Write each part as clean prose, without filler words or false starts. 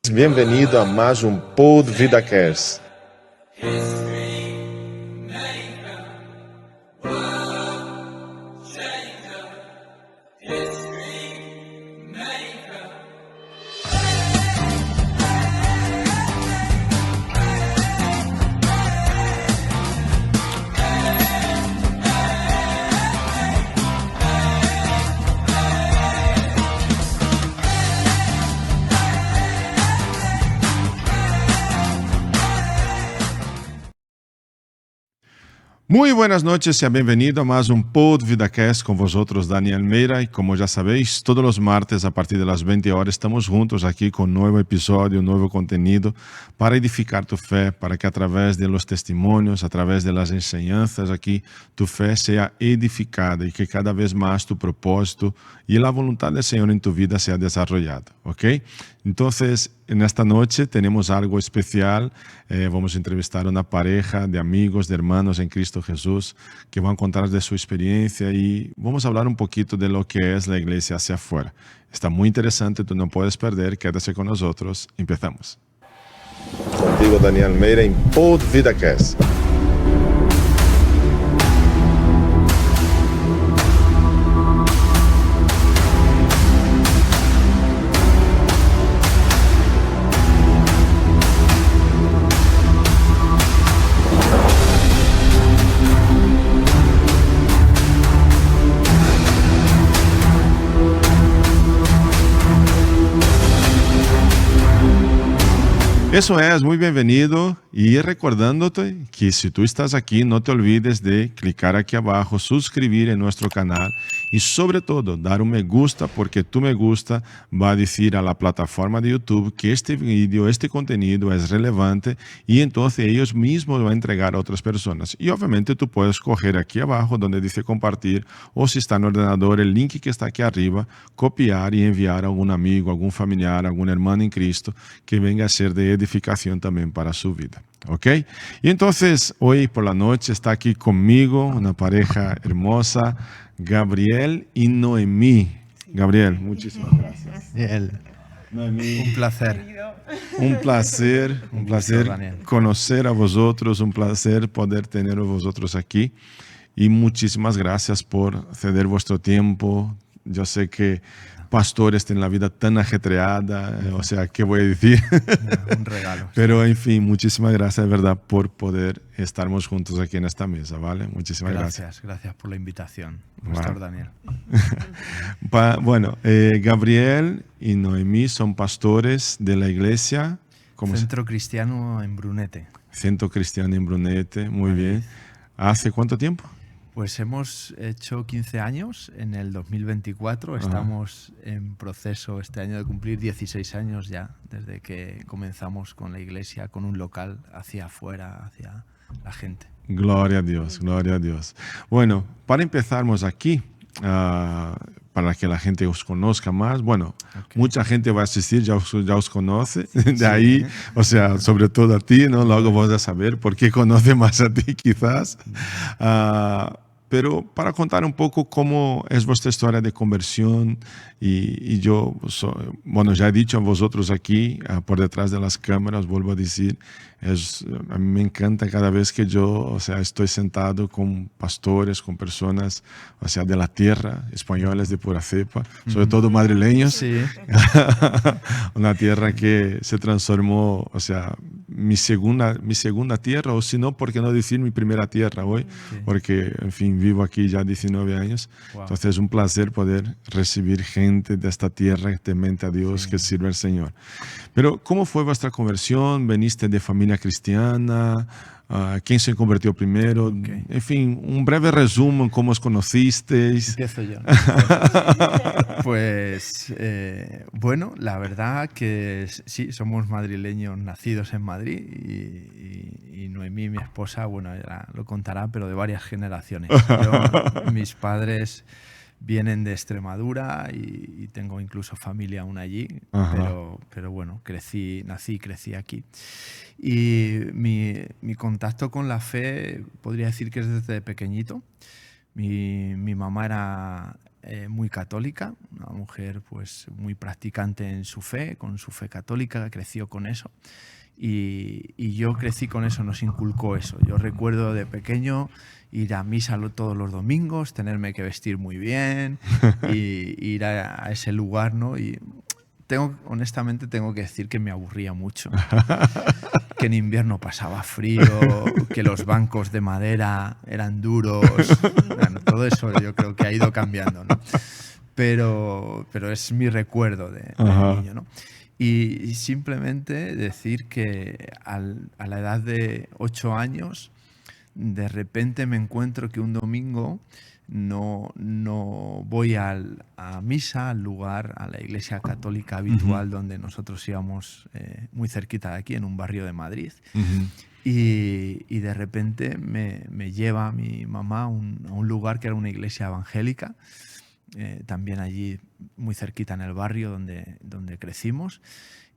Bem-vindo a mais Pod VidaCast. Muy buenas noches, sea bienvenido a más un Pod VidaCast con vosotros, Daniel Meira. Y como ya sabéis, todos los martes a partir de las 20 horas estamos juntos aquí con un nuevo episodio, un nuevo contenido para edificar tu fe, para que a través de los testimonios, a través de las enseñanzas aquí, tu fe sea edificada y que cada vez más tu propósito y la voluntad del Señor en tu vida sea desarrollada, ¿ok? Entonces, en esta noche tenemos algo especial. Vamos a entrevistar a una pareja de amigos, de hermanos en Cristo Jesús, que van a contar de su experiencia y vamos a hablar un poquito de lo que es la iglesia hacia afuera. Está muy interesante, tú no puedes perder, quédate con nosotros. Empezamos. Contigo, Daniel Meira, em Pod VidaCast. Eso es, muy bienvenido y recordándote que si tú estás aquí no te olvides de clicar aquí abajo, suscribir en nuestro canal y sobre todo dar un me gusta porque tu me gusta va a decir a la plataforma de YouTube que este vídeo, este contenido es relevante y entonces ellos mismos van a entregar a otras personas. Y obviamente tú puedes coger aquí abajo donde dice compartir o si está en el ordenador el link que está aquí arriba, copiar y enviar a algún amigo, algún familiar, algún hermano en Cristo que venga a ser de edificación también para su vida. ¿Ok? Y entonces hoy por la noche está aquí conmigo una pareja hermosa, Gabriel y Noemí. Gabriel, muchísimas gracias. Noemí, un placer. Un placer conocer a vosotros, un placer poder tener a vosotros aquí y muchísimas gracias por ceder vuestro tiempo. Yo sé que pastores tienen la vida tan ajetreada, o sea, ¿qué voy a decir? Un regalo. Pero en fin, muchísimas gracias de verdad por poder estarmos juntos aquí en esta mesa, ¿vale? Muchísimas gracias. Gracias por la invitación, Pastor Daniel. Bueno, Gabriel y Noemí son pastores de la iglesia. Centro Cristiano en Brunete. Centro Cristiano en Brunete, muy bien. ¿Hace cuánto tiempo? Pues hemos hecho 15 años en el 2024. Estamos en proceso este año de cumplir 16 años ya, desde que comenzamos con la iglesia, con un local hacia afuera, hacia la gente. Gloria a Dios, gloria a Dios. Bueno, para empezarmos aquí, para que la gente os conozca más, bueno, mucha gente va a asistir, ya os conoce, de ahí, o sea, sobre todo a ti, ¿no? Luego vas a saber por qué conoce más a ti quizás. Pero para contar un poco cómo es vuestra historia de conversión y yo, bueno, ya he dicho a vosotros aquí, por detrás de las cámaras, vuelvo a decir, a mí me encanta cada vez que yo, o sea, estoy sentado con pastores, con personas, o sea, de la tierra, españoles de pura cepa, sobre todo madrileños. Sí. Una tierra que se transformó, o sea, mi segunda tierra, o si no, ¿por qué no decir mi primera tierra hoy? Sí. Porque, en fin, vivo aquí ya 19 años. Wow. Entonces es un placer poder recibir gente de esta tierra que temente a Dios, que sirve al Señor. Pero, ¿cómo fue vuestra conversión? ¿Veniste de familia cristiana? ¿Quién se convirtió primero? En fin, un breve resumen, ¿cómo os conocisteis? Empiezo yo. Pues, bueno, la verdad que sí, somos madrileños nacidos en Madrid y Noemí, mi esposa, bueno, ella lo contará, pero de varias generaciones. Mis padres vienen de Extremadura y tengo incluso familia aún allí, pero bueno, nací y crecí aquí. Y mi contacto con la fe podría decir que es desde pequeñito. Mi mamá muy católica, una mujer pues muy practicante en su fe, con su fe católica, creció con eso. Y yo crecí con eso, nos inculcó eso. Yo recuerdo de pequeño ir a misa todos los domingos, tenerme que vestir muy bien y ir a ese lugar, ¿no? Y honestamente tengo que decir que me aburría mucho. Que en invierno pasaba frío, que los bancos de madera eran duros. Bueno, todo eso yo creo que ha ido cambiando, ¿no? Pero es mi recuerdo de niño, ¿no? Y simplemente decir que a la edad de 8 años, de repente me encuentro que un domingo no voy a misa, al lugar, a la iglesia católica habitual donde nosotros íbamos muy cerquita de aquí, en un barrio de Madrid. Y de repente me lleva mi mamá a un lugar que era una iglesia evangélica, también allí muy cerquita en el barrio donde crecimos.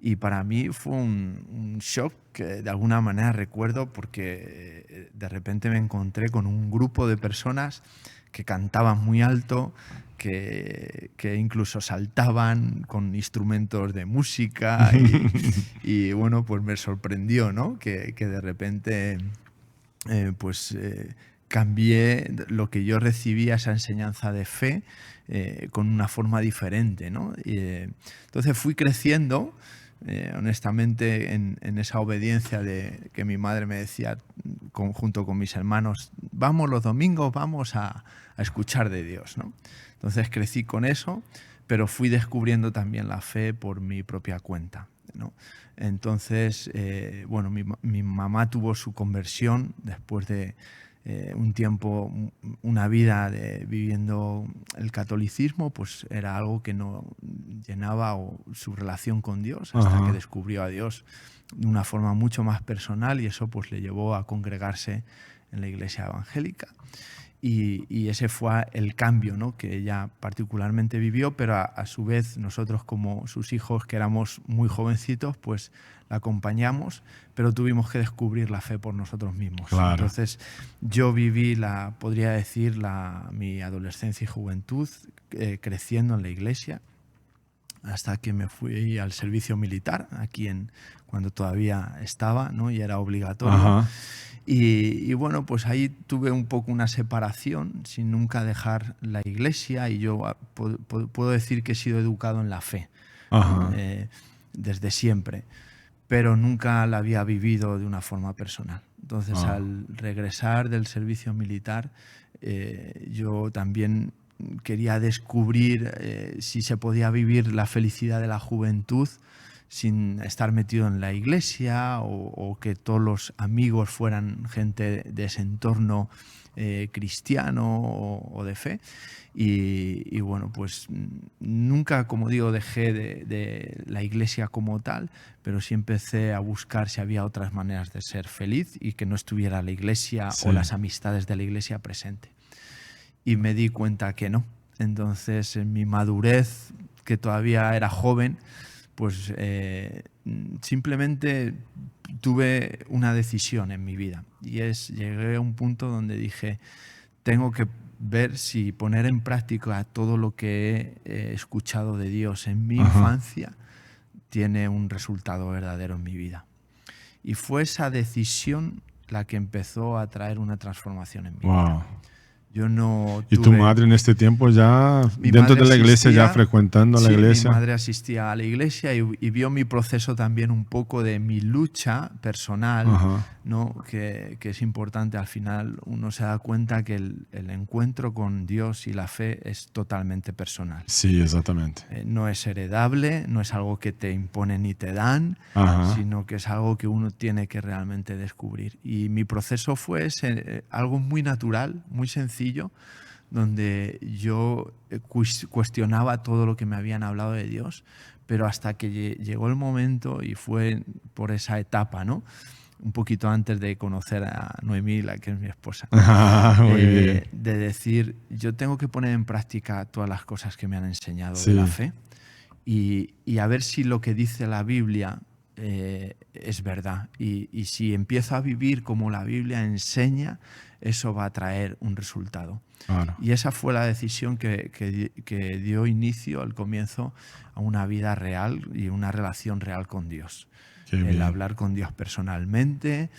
Y para mí fue un shock que de alguna manera recuerdo, porque de repente me encontré con un grupo de personas que cantaban muy alto, que incluso saltaban con instrumentos de música y bueno, pues me sorprendió, ¿no? Que de repente cambié lo que yo recibía, esa enseñanza de fe, con una forma diferente, ¿no? Entonces fui creciendo, honestamente, en esa obediencia de que mi madre me decía, junto con mis hermanos, vamos los domingos, vamos a escuchar de Dios, ¿no? Entonces crecí con eso, pero fui descubriendo también la fe por mi propia cuenta, ¿no? Entonces, bueno, mi mamá tuvo su conversión después de un tiempo, una vida viviendo el catolicismo, pues era algo que no llenaba su relación con Dios, hasta que descubrió a Dios de una forma mucho más personal, y eso pues le llevó a congregarse en la iglesia evangélica. Y ese fue el cambio, ¿no?, que ella particularmente vivió, pero a su vez nosotros, como sus hijos, que éramos muy jovencitos, pues la acompañamos, pero tuvimos que descubrir la fe por nosotros mismos. Claro. Entonces yo viví, podría decir, mi adolescencia y juventud creciendo en la iglesia, hasta que me fui al servicio militar, aquí cuando todavía estaba, ¿no?, y era obligatorio. Y bueno, pues ahí tuve un poco una separación, sin nunca dejar la iglesia, y yo puedo decir que he sido educado en la fe desde siempre, pero nunca la había vivido de una forma personal. Entonces, al regresar del servicio militar, yo también quería descubrir si se podía vivir la felicidad de la juventud sin estar metido en la iglesia, o que todos los amigos fueran gente de ese entorno cristiano o de fe. Y bueno, pues nunca, como digo, dejé de la iglesia como tal, pero sí empecé a buscar si había otras maneras de ser feliz y que no estuviera la iglesia o las amistades de la iglesia presente. Y me di cuenta que no. Entonces, en mi madurez, que todavía era joven, pues simplemente tuve una decisión en mi vida, y llegué a un punto donde dije, tengo que ver si poner en práctica todo lo que he escuchado de Dios en mi infancia tiene un resultado verdadero en mi vida. Y fue esa decisión la que empezó a traer una transformación en mi vida. Yo no tuve... ¿Y tu madre en este tiempo ya dentro de la iglesia, ya frecuentando la iglesia? Mi madre asistía a la iglesia y vio mi proceso también, un poco de mi lucha personal, ¿no? Que es importante. Al final uno se da cuenta que el encuentro con Dios y la fe es totalmente personal. Sí, exactamente. No es heredable, no es algo que te imponen ni te dan, sino que es algo que uno tiene que realmente descubrir. Y mi proceso fue algo muy natural, muy sencillo, donde yo cuestionaba todo lo que me habían hablado de Dios, pero hasta que llegó el momento, y fue por esa etapa, ¿no?, un poquito antes de conocer a Noemí, la que es mi esposa, de decir, yo tengo que poner en práctica todas las cosas que me han enseñado de la fe, y a ver si lo que dice la Biblia es verdad. Y si empiezo a vivir como la Biblia enseña, eso va a traer un resultado. Claro. Y esa fue la decisión que dio inicio al comienzo a una vida real y una relación real con Dios. Qué El bien. hablar con Dios personalmente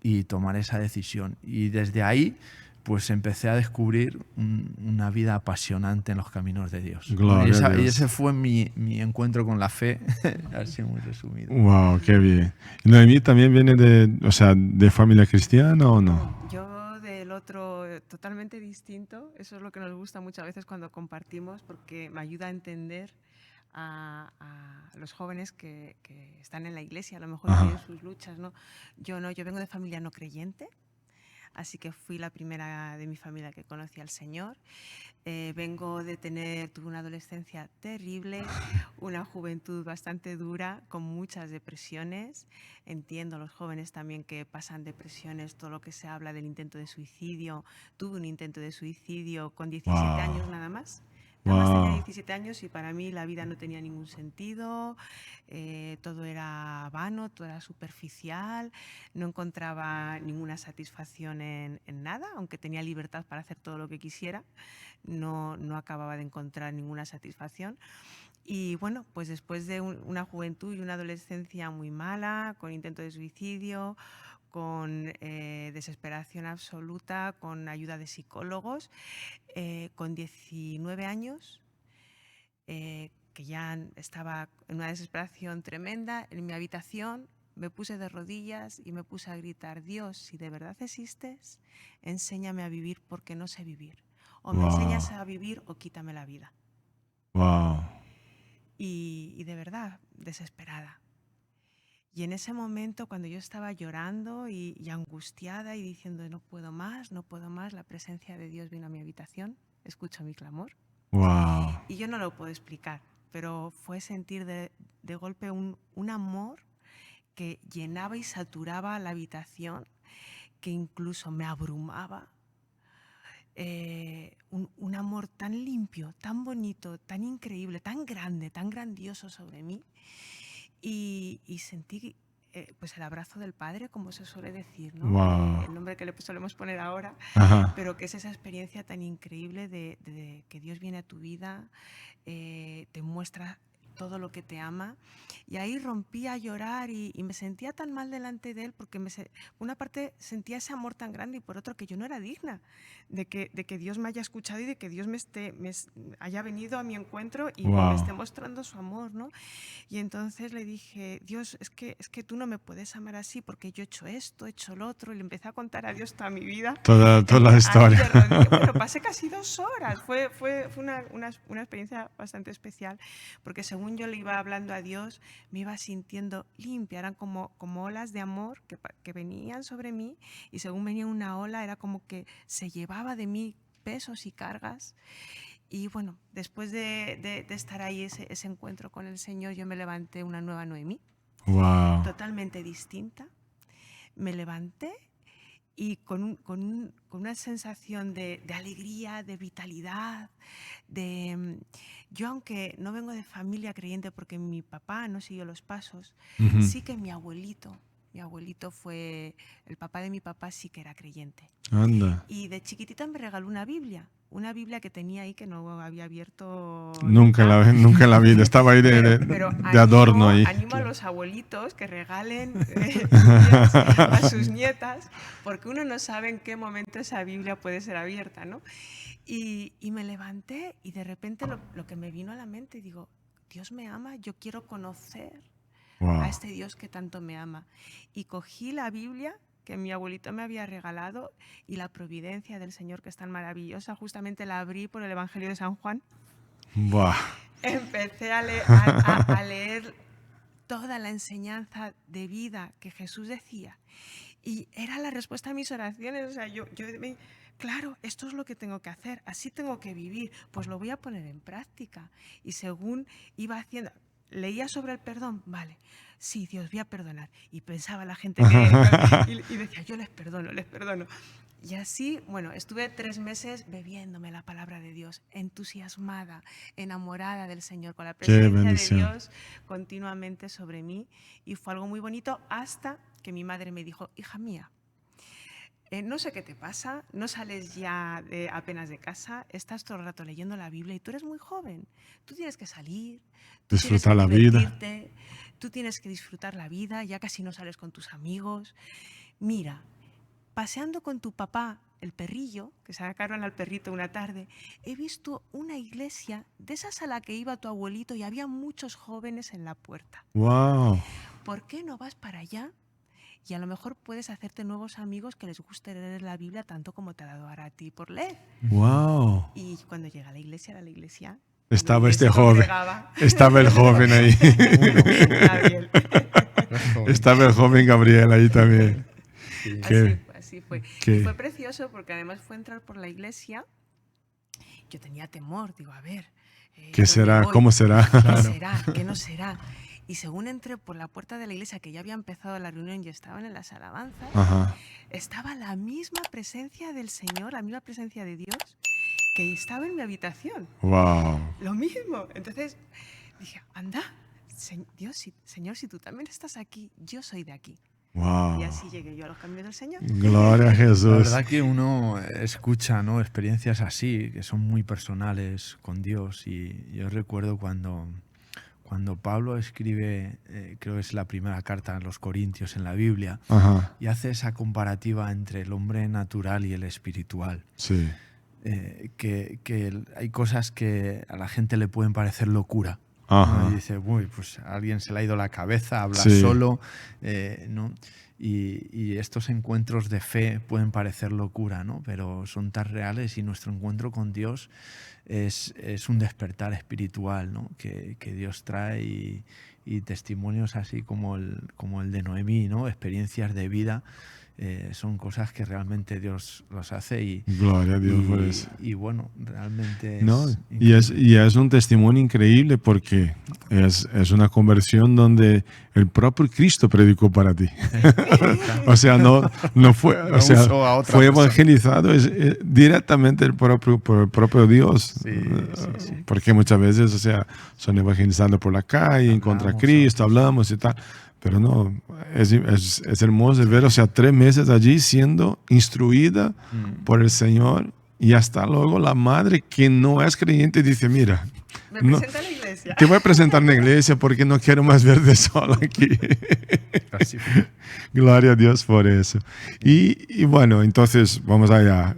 y tomar esa decisión. Y desde ahí, pues empecé a descubrir una vida apasionante en los caminos de Dios. Gloria a Dios. Y ese fue mi encuentro con la fe, así muy resumido. Wow, qué bien. ¿Y Noemí también viene de familia cristiana o no? Yo del otro totalmente distinto. Eso es lo que nos gusta muchas veces cuando compartimos, porque me ayuda a entender a los jóvenes que están en la iglesia, a lo mejor Ajá. tienen sus luchas, ¿no? Yo no, yo vengo de familia no creyente, así que fui la primera de mi familia que conocí al Señor. Tuve una adolescencia terrible, una juventud bastante dura, con muchas depresiones. Entiendo a los jóvenes también que pasan depresiones, todo lo que se habla del intento de suicidio. Tuve un intento de suicidio con 17 Wow. años nada más. Nada más tenía Wow. 17 años y para mí la vida no tenía ningún sentido, todo era vano, todo era superficial, no encontraba ninguna satisfacción en nada, aunque tenía libertad para hacer todo lo que quisiera, no acababa de encontrar ninguna satisfacción. Y bueno, pues después de una juventud y una adolescencia muy mala, con intento de suicidio, con desesperación absoluta, con ayuda de psicólogos, con 19 años, que ya estaba en una desesperación tremenda, en mi habitación me puse de rodillas y me puse a gritar: Dios, si de verdad existes, enséñame a vivir porque no sé vivir. O me Wow. enseñas a vivir o quítame la vida. Wow. Y de verdad, desesperada. Y en ese momento, cuando yo estaba llorando y angustiada y diciendo no puedo más, la presencia de Dios vino a mi habitación, escuchó mi clamor. Wow. Y yo no lo puedo explicar, pero fue sentir de golpe un amor que llenaba y saturaba la habitación, que incluso me abrumaba. Un amor tan limpio, tan bonito, tan increíble, tan grande, tan grandioso sobre mí. Y sentí pues el abrazo del Padre, como se suele decir, ¿no? Wow. El nombre que le solemos poner ahora, Ajá. pero que es esa experiencia tan increíble de que Dios viene a tu vida, te muestra todo lo que te ama. Y ahí rompí a llorar y me sentía tan mal delante de Él, porque por una parte sentía ese amor tan grande y por otro que yo no era digna de que Dios me haya escuchado y de que Dios me haya venido a mi encuentro y Wow. me esté mostrando su amor, ¿no? Y entonces le dije: Dios, es que tú no me puedes amar así porque yo he hecho esto, he hecho lo otro, y le empecé a contar a Dios toda mi vida. Toda la Ahí historia. de rodillas. Bueno, pasé casi 2 horas, fue una experiencia bastante especial, porque según yo le iba hablando a Dios, me iba sintiendo limpia, eran como olas de amor que venían sobre mí, y según venía una ola era como que se llevaba de mí pesos y cargas. Y bueno, después de estar ahí, ese encuentro con el Señor, yo me levanté una nueva Noemí, Wow. totalmente distinta. Me levanté y con una sensación de alegría, de vitalidad, yo, aunque no vengo de familia creyente porque mi papá no siguió los pasos, Ujú. sí que mi abuelito fue, el papá de mi papá sí que era creyente. Anda. Y de chiquitita me regaló una Biblia que tenía ahí, que no había abierto Nunca en la vida. Estaba ahí pero de adorno ahí. animo a los abuelitos que regalen Biblias a sus nietas, porque uno no sabe en qué momento esa Biblia puede ser abierta, ¿no? Y me levanté y de repente lo que me vino a la mente, digo: Dios me ama, yo quiero conocer Wow. a este Dios que tanto me ama. Y cogí la Biblia que mi abuelito me había regalado y la providencia del Señor, que es tan maravillosa, justamente la abrí por el Evangelio de San Juan. Wow. Empecé a leer toda la enseñanza de vida que Jesús decía, y era la respuesta a mis oraciones. O sea, claro, esto es lo que tengo que hacer, así tengo que vivir, pues lo voy a poner en práctica. Y según iba haciendo, leía sobre el perdón, vale, sí, Dios, voy a perdonar. Y pensaba la gente y decía: yo les perdono. Y así, bueno, estuve 3 meses bebiéndome la palabra de Dios, entusiasmada, enamorada del Señor, con la presencia de bendición. Dios continuamente sobre mí. Y fue algo muy bonito hasta que mi madre me dijo, hija mía, no sé qué te pasa, no sales ya apenas de casa, estás todo el rato leyendo la Biblia y tú eres muy joven. Tú tienes que salir, tú Disfrutar tienes la que vida. divertirte, tú tienes que disfrutar la vida, ya casi no sales con tus amigos. Mira, paseando con tu papá, el perrillo, que sacaron al perrito una tarde, he visto una iglesia de esas a la que iba tu abuelito y había muchos jóvenes en la puerta. Wow. ¿Por qué no vas para allá? Y a lo mejor puedes hacerte nuevos amigos que les guste leer la Biblia tanto como te ha dado ahora a ti por leer. Wow. Y cuando llega a la iglesia Estaba y este se joven. congregaba. Estaba el joven ahí. Gabriel. Estaba el joven Gabriel ahí también. Sí. Así fue. ¿Qué? Y fue precioso porque además fue entrar por la iglesia. Yo tenía temor, digo, a ver. ¿Qué ¿dónde será? voy? ¿Cómo será? ¿Qué será? ¿Qué no será? Y según entré por la puerta de la iglesia, que ya había empezado la reunión y estaban en las alabanzas, Ajá. estaba la misma presencia del Señor, la misma presencia de Dios, que estaba en mi habitación. Wow. Lo mismo. Entonces dije, anda, Dios, Señor, si tú también estás aquí, yo soy de aquí. Wow. Y así llegué yo a los caminos del Señor. Gloria a La Jesús. verdad que uno escucha, ¿no?, experiencias así, que son muy personales con Dios. Y yo recuerdo cuando Pablo escribe, creo que es la primera carta a los Corintios en la Biblia, Ajá. y hace esa comparativa entre el hombre natural y el espiritual. Sí. Que hay cosas que a la gente le pueden parecer locura. Ajá. ¿no? Y dice, uy, pues a alguien se le ha ido la cabeza, habla Sí. solo, ¿no? Y estos encuentros de fe pueden parecer locura, ¿no? Pero son tan reales, y nuestro encuentro con Dios es un despertar espiritual, ¿no?, que Dios trae, y testimonios así como el de Noemí, ¿no?, experiencias de vida. Son cosas que realmente Dios los hace, y Gloria a Dios por eso. y bueno, realmente No, es y increíble. es un testimonio increíble porque es una conversión donde el propio Cristo predicó para ti. O sea, no fue, o No sea, usó a otra fue persona. evangelizado directamente por el propio Dios. Sí. Porque muchas veces, o sea, son evangelizados por la calle, en contra de Cristo, hablamos y tal. Pero no, es hermoso ver, o sea, 3 meses allí siendo instruida por el Señor, y hasta luego la madre que no es creyente dice, mira, Me no, presenta a la iglesia. te voy a presentar en la iglesia porque no quiero más verte sola aquí. Así fue. Gloria a Dios por eso. Y bueno, entonces vamos allá.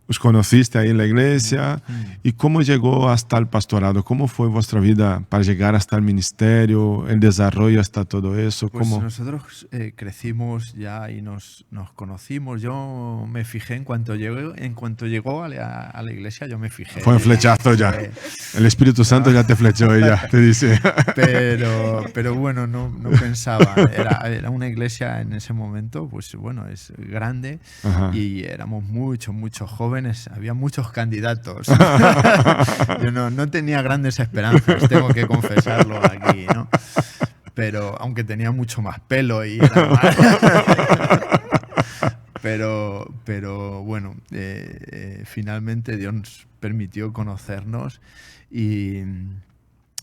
Os conociste ahí en la iglesia. ¿Y cómo llegó hasta el pastorado? ¿Cómo fue vuestra vida para llegar hasta el ministerio, el desarrollo hasta todo eso? Pues ¿Cómo? nosotros crecimos ya y nos conocimos. Yo me fijé en cuanto llegó a la iglesia, yo me fijé. Fue un flechazo ya. El Espíritu Santo ya te flechó y ya te dice. Pero bueno, no pensaba. Era una iglesia en ese momento, pues bueno, es grande. Ajá. Y éramos muchos jóvenes. Había muchos candidatos. Yo no tenía grandes esperanzas, tengo que confesarlo aquí, ¿no? Pero aunque tenía mucho más pelo y era más... pero bueno, finalmente Dios nos permitió conocernos, y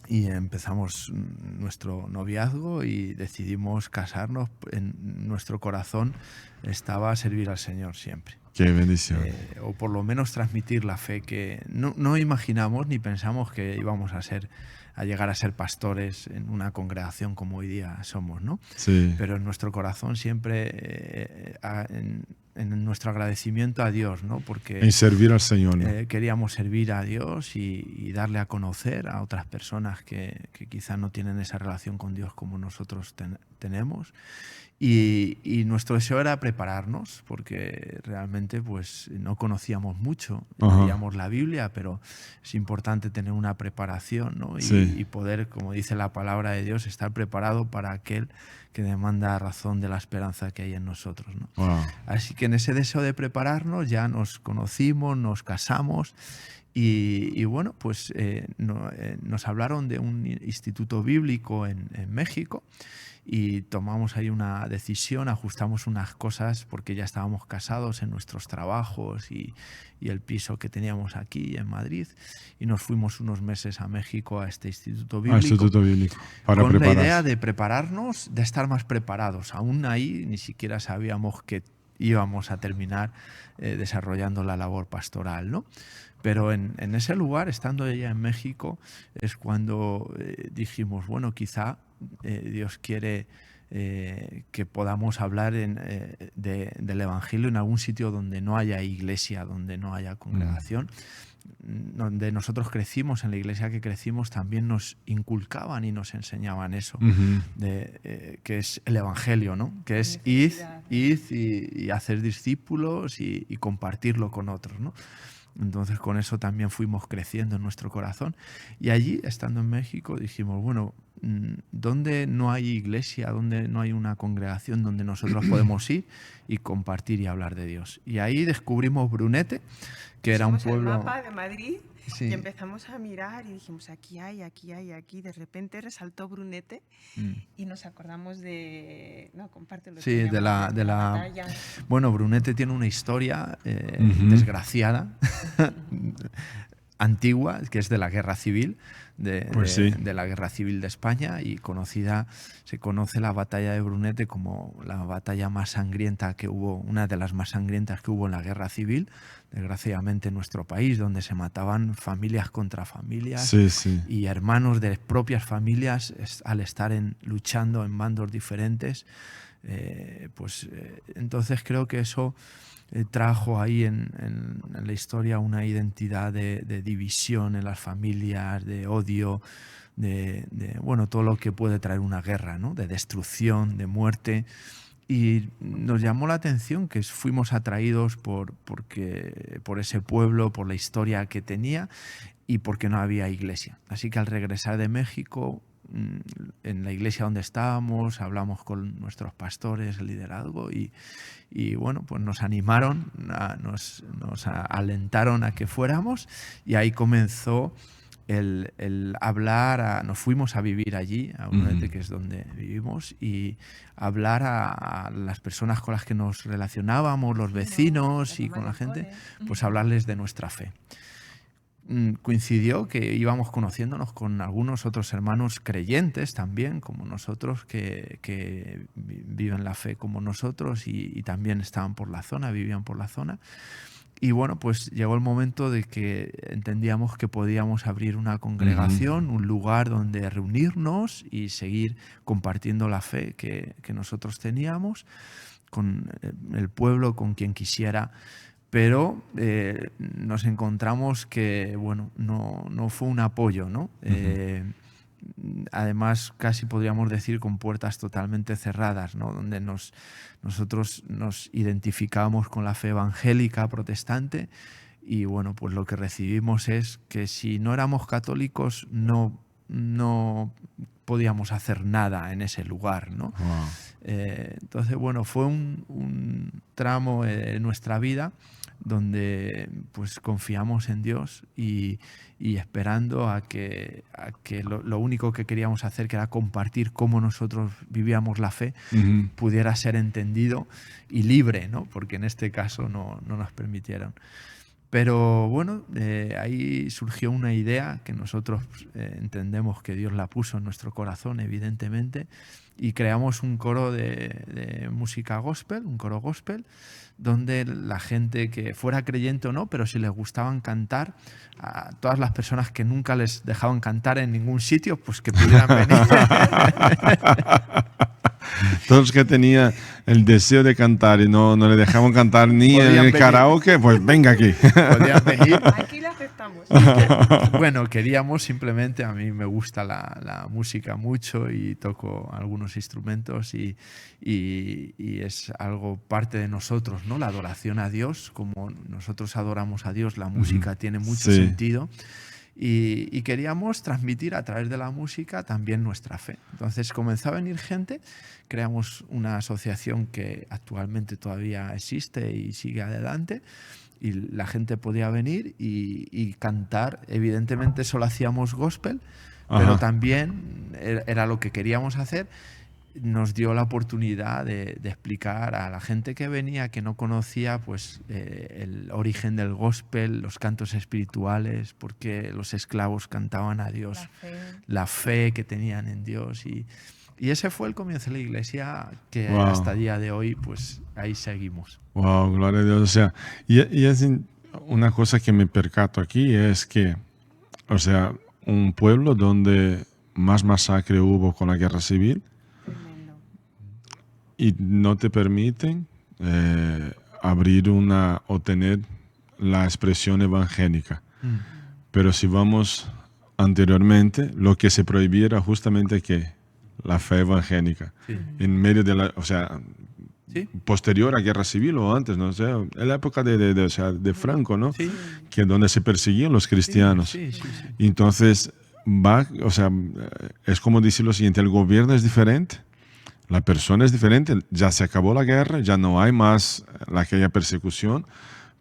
empezamos nuestro noviazgo y decidimos casarnos. En nuestro corazón estaba servir al Señor siempre. Qué bendición. O por lo menos transmitir la fe que no imaginamos ni pensamos que íbamos a llegar a ser pastores en una congregación como hoy día somos, ¿no? Sí. Pero en nuestro corazón siempre, en nuestro agradecimiento a Dios, ¿no? Porque En servir al Señor, ¿no? queríamos servir a Dios y darle a conocer a otras personas que quizás no tienen esa relación con Dios como nosotros tenemos. Y nuestro deseo era prepararnos, porque realmente pues no conocíamos mucho. Ajá. Leíamos la Biblia, pero es importante tener una preparación, ¿no? Sí. Y poder, como dice la palabra de Dios, estar preparado para aquel que demanda razón de la esperanza que hay en nosotros, ¿no? Wow. Así que en ese deseo de prepararnos ya nos conocimos, nos casamos, Y bueno, pues nos hablaron de un instituto bíblico en México y tomamos ahí una decisión, ajustamos unas cosas porque ya estábamos casados en nuestros trabajos y el piso que teníamos aquí en Madrid, y nos fuimos unos meses a México a este instituto bíblico. Para con la prepararse. idea de prepararnos, de estar más preparados. Aún ahí ni siquiera sabíamos que íbamos a terminar desarrollando la labor pastoral, ¿no? Pero en ese lugar, estando allá en México, es cuando dijimos, bueno, quizá Dios quiere que podamos hablar del Evangelio en algún sitio donde no haya iglesia, donde no haya congregación. Donde nosotros crecimos, en la iglesia que crecimos, también nos inculcaban y nos enseñaban eso, que es el Evangelio, ¿no? Que es id y hacer discípulos y compartirlo con otros, ¿no? Entonces con eso también fuimos creciendo en nuestro corazón. Y allí, estando en México, dijimos, bueno, ¿dónde no hay iglesia, dónde no hay una congregación donde nosotros podemos ir y compartir y hablar de Dios? Y ahí descubrimos Brunete, que era un pueblo... el mapa de Madrid. Sí. Y empezamos a mirar y dijimos, aquí hay, aquí hay, aquí. De repente resaltó Brunete y nos acordamos de... No, compártelo. Sí, de la... Bueno, Brunete tiene una historia desgraciada, antigua, que es de la Guerra Civil, de la Guerra Civil de España, y se conoce la batalla de Brunete como la batalla más sangrienta que hubo, una de las más sangrientas que hubo en la Guerra Civil, desgraciadamente en nuestro país, donde se mataban familias contra familias y hermanos de propias familias al estar luchando en bandos diferentes. Entonces creo que eso trajo ahí en la historia una identidad de división en las familias, de odio, bueno, todo lo que puede traer una guerra, ¿no? De destrucción, de muerte. Y nos llamó la atención que fuimos atraídos por ese pueblo, por la historia que tenía y porque no había iglesia. Así que al regresar de México, en la iglesia donde estábamos, hablamos con nuestros pastores, el liderazgo, y bueno, pues nos animaron, nos alentaron a que fuéramos, y ahí comenzó el hablar, nos fuimos a vivir allí, a Brunete, que es donde vivimos, y hablar a las personas con las que nos relacionábamos, los vecinos y con la gente, pues hablarles de nuestra fe. Coincidió que íbamos conociéndonos con algunos otros hermanos creyentes también, como nosotros, que viven la fe como nosotros y también estaban por la zona, vivían por la zona. Y bueno, pues llegó el momento de que entendíamos que podíamos abrir una congregación, un lugar donde reunirnos y seguir compartiendo la fe que nosotros teníamos con el pueblo, con quien quisiera. Pero nos encontramos que, bueno, no fue un apoyo, ¿no? Además, casi podríamos decir con puertas totalmente cerradas, ¿no? Donde nosotros nos identificábamos con la fe evangélica protestante, y bueno, pues lo que recibimos es que si no éramos católicos no podíamos hacer nada en ese lugar, ¿no? Wow. Entonces, bueno, fue un tramo en nuestra vida donde pues confiamos en Dios y esperando a que lo único que queríamos hacer, que era compartir cómo nosotros vivíamos la fe, pudiera ser entendido y libre, ¿no? Porque en este caso no nos permitieron. Pero bueno, ahí surgió una idea que nosotros entendemos que Dios la puso en nuestro corazón, evidentemente, y creamos un coro de música gospel, un coro gospel, donde la gente que fuera creyente o no, pero si les gustaban cantar, a todas las personas que nunca les dejaban cantar en ningún sitio, pues que pudieran venir. Todos los que tenían el deseo de cantar y no le dejaban cantar ni en el karaoke, pues venga aquí. Podían venir. Aquí lo aceptamos. Bueno, queríamos simplemente, a mí me gusta la música mucho y toco algunos instrumentos y es algo parte de nosotros, ¿no? La adoración a Dios, como nosotros adoramos a Dios, la música tiene mucho sentido. Y queríamos transmitir a través de la música también nuestra fe. Entonces comenzó a venir gente, creamos una asociación que actualmente todavía existe y sigue adelante, y la gente podía venir y cantar. Evidentemente solo hacíamos gospel, pero Ajá. también era lo que queríamos hacer. Nos dio la oportunidad de explicar a la gente que venía, que no conocía pues, el origen del gospel, los cantos espirituales, por qué los esclavos cantaban a Dios, la fe que tenían en Dios. Y ese fue el comienzo de la iglesia, que Wow. hasta el día de hoy pues ahí seguimos. Wow, gloria a Dios. O sea, una cosa que me percato aquí es que, o sea, un pueblo donde más masacre hubo con la guerra civil Tremendo. y no te permiten abrir o tener la expresión evangélica. Pero si vamos anteriormente, lo que se prohibía era justamente que la fe evangélica. Sí. En medio de la, o sea, Sí. posterior a guerra civil o antes, no sé, en la época o sea, de Franco, ¿no? Sí. Que donde se perseguían los cristianos. Sí, sí, sí. Y entonces o sea, es como decir lo siguiente: el gobierno es diferente, la persona es diferente, ya se acabó la guerra, ya no hay más aquella persecución,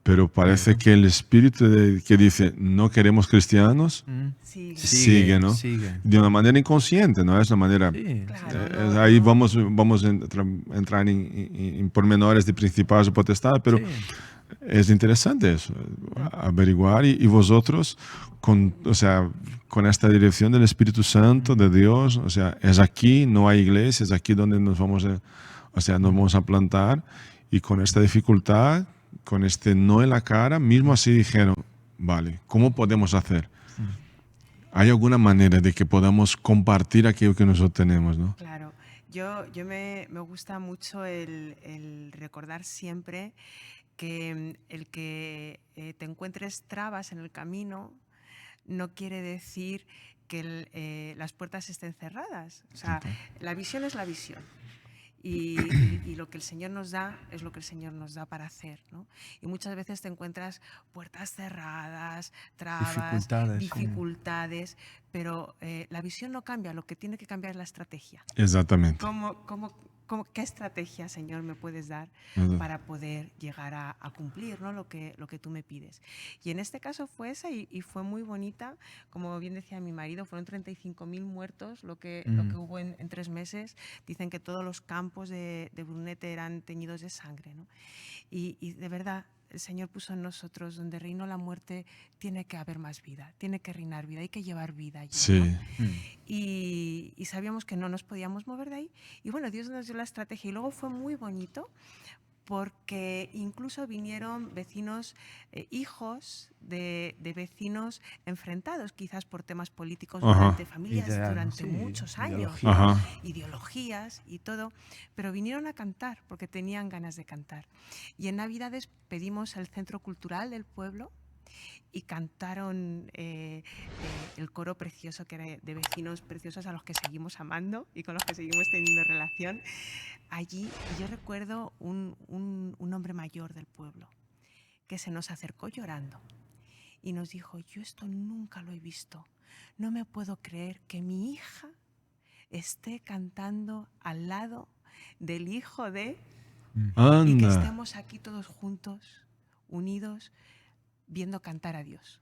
pero parece que el espíritu que dice no queremos cristianos Sí, sigue, ¿no? Sigue. De una manera inconsciente, ¿no? Es una manera... Sí. claro. Ahí vamos a entrar en pormenores de principados y potestades, pero Sí. es interesante eso, averiguar. Y vosotros, o sea, con esta dirección del Espíritu Santo, de Dios, o sea, es aquí, no hay iglesia, es aquí donde nos vamos a plantar. Y con esta dificultad, con este no en la cara, mismo así dijeron, vale, ¿cómo podemos hacer? ¿Hay alguna manera de que podamos compartir aquello que nosotros tenemos, no? Claro, yo me gusta mucho el recordar siempre que el que te encuentres trabas en el camino no quiere decir que las puertas estén cerradas. O sea, la visión es la visión. Y lo que el Señor nos da es lo que el Señor nos da para hacer, ¿no? Y muchas veces te encuentras puertas cerradas, trabas, dificultades, pero la visión no cambia, lo que tiene que cambiar es la estrategia. Exactamente. ¿Qué estrategia, Señor, me puedes dar para poder llegar a cumplir, ¿no? lo que tú me pides? Y en este caso fue esa y fue muy bonita. Como bien decía mi marido, fueron 35.000 muertos lo que hubo en 3 meses. Dicen que todos los campos de Brunete eran teñidos de sangre, ¿no? Y de verdad, el Señor puso en nosotros, donde reinó la muerte, tiene que haber más vida, tiene que reinar vida, hay que llevar vida allí, Sí. ¿no? Y sabíamos que no nos podíamos mover de ahí. Y bueno, Dios nos dio la estrategia. Y luego fue muy bonito porque incluso vinieron vecinos, hijos de vecinos enfrentados, quizás por temas políticos durante familias, durante muchos años, ideologías y todo, pero vinieron a cantar porque tenían ganas de cantar. Y en Navidades pedimos al Centro Cultural del pueblo y cantaron el coro precioso que era de vecinos preciosos a los que seguimos amando y con los que seguimos teniendo relación allí. Y yo recuerdo un hombre mayor del pueblo que se nos acercó llorando y nos dijo: yo esto nunca lo he visto, no me puedo creer que mi hija esté cantando al lado del hijo de... Anda. Y que estemos aquí todos juntos, unidos, viendo cantar a Dios.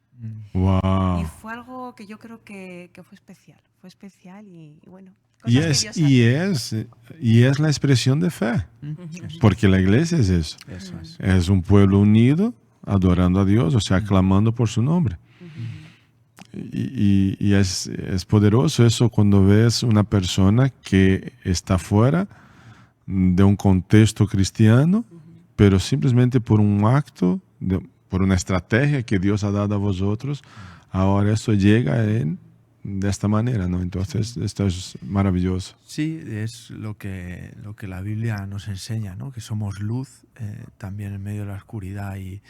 Wow. Y fue algo que yo creo que fue especial y bueno. Y es la expresión de fe, porque la iglesia es eso. Eso es. Es un pueblo unido, adorando a Dios, o sea, clamando por su nombre. Y es poderoso eso cuando ves una persona que está fuera de un contexto cristiano, pero simplemente por un acto, por una estrategia que Dios ha dado a vosotros, ahora eso llega de esta manera, ¿no? Entonces, esto es maravilloso. Sí, es lo que la Biblia nos enseña, ¿no? Que somos luz también en medio de la oscuridad y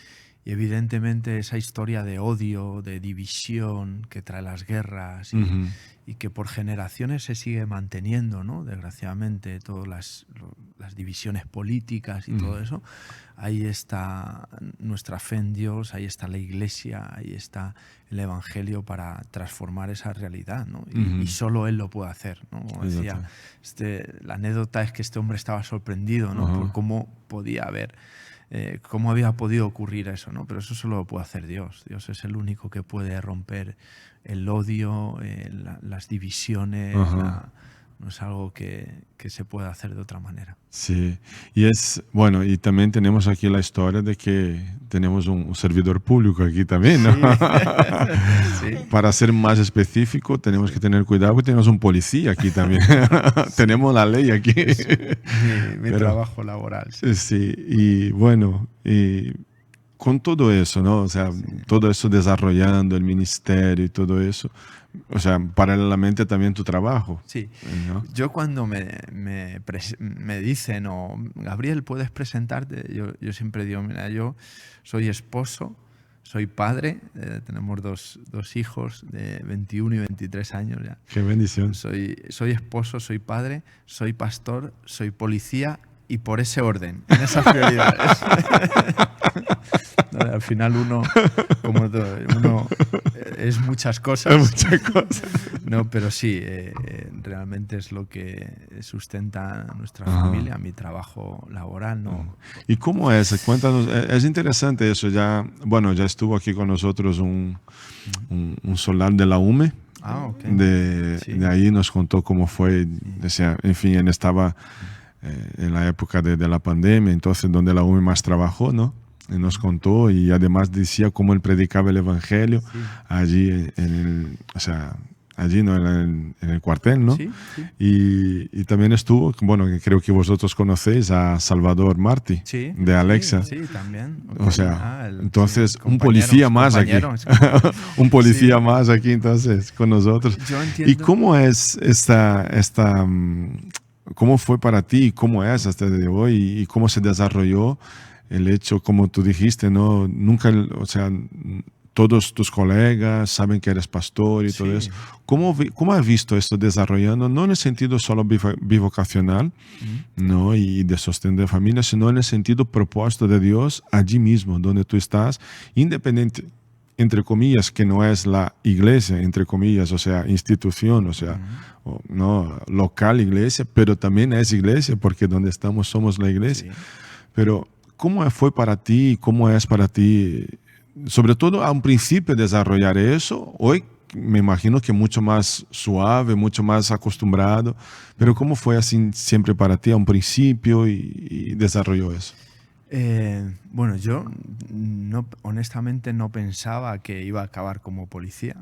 evidentemente esa historia de odio, de división que trae las guerras y que por generaciones se sigue manteniendo, ¿no? Desgraciadamente, todas las divisiones políticas y todo eso. Ahí está nuestra fe en Dios, ahí está la Iglesia, ahí está el Evangelio para transformar esa realidad, ¿no? Y solo Él lo puede hacer, ¿no? Como decía, la anécdota es que este hombre estaba sorprendido, ¿no? Por cómo podía haber cómo había podido ocurrir eso, ¿no? Pero eso solo lo puede hacer Dios. Dios es el único que puede romper el odio, las divisiones. No es algo que se pueda hacer de otra manera. Sí, y bueno, y también tenemos aquí la historia de que tenemos un servidor público aquí también, ¿no? Sí. Para ser más específico, tenemos que tener cuidado porque tenemos un policía aquí también. Tenemos la ley aquí. Mi trabajo laboral. Sí. Sí, y bueno, y con todo eso, ¿no? O sea, todo eso desarrollando el ministerio y todo eso, o sea, paralelamente también tu trabajo. Sí. ¿No? Yo cuando me dicen, Gabriel, ¿puedes presentarte? Yo siempre digo, mira, yo soy esposo, soy padre, tenemos dos hijos de 21 y 23 años ya. Qué bendición. Soy esposo, soy padre, soy pastor, soy policía y por ese orden, en esas prioridades. Al final uno es muchas cosas. Muchas cosas. No, pero sí, realmente es lo que sustenta nuestra familia, mi trabajo laboral. ¿No? ¿Y cómo es? Cuéntanos, es interesante eso. Ya estuvo aquí con nosotros un soldado de la UME. Okay. De ahí nos contó cómo fue. Decía, en fin, él estaba en la época de la pandemia, entonces donde la UME más trabajó, ¿no? Y nos contó y además decía cómo él predicaba el evangelio allí allí ¿no? en el cuartel, ¿no? Sí. Y también estuvo, bueno, creo que vosotros conocéis a Salvador Martí de Alexa. Sí, también. Okay. O sea, entonces un policía más aquí. Un policía más aquí entonces con nosotros. Yo entiendo. ¿Y cómo es cómo fue para ti, cómo es hasta de hoy y cómo se desarrolló el hecho, como tú dijiste, ¿no? Nunca, o sea, todos tus colegas saben que eres pastor y todo eso. ¿Cómo has visto esto desarrollando? No en el sentido solo bivocacional, ¿no? Y de sostén de familia, sino en el sentido propósito de Dios allí mismo, donde tú estás, independiente, entre comillas, que no es la iglesia, entre comillas, o sea, institución, o sea, no local iglesia, pero también es iglesia, porque donde estamos somos la iglesia. Sí. Pero ¿cómo fue para ti? ¿Cómo es para ti? Sobre todo a un principio desarrollar eso. Hoy me imagino que mucho más suave, mucho más acostumbrado. Pero ¿cómo fue así siempre para ti a un principio y desarrolló eso? Bueno, yo honestamente no pensaba que iba a acabar como policía.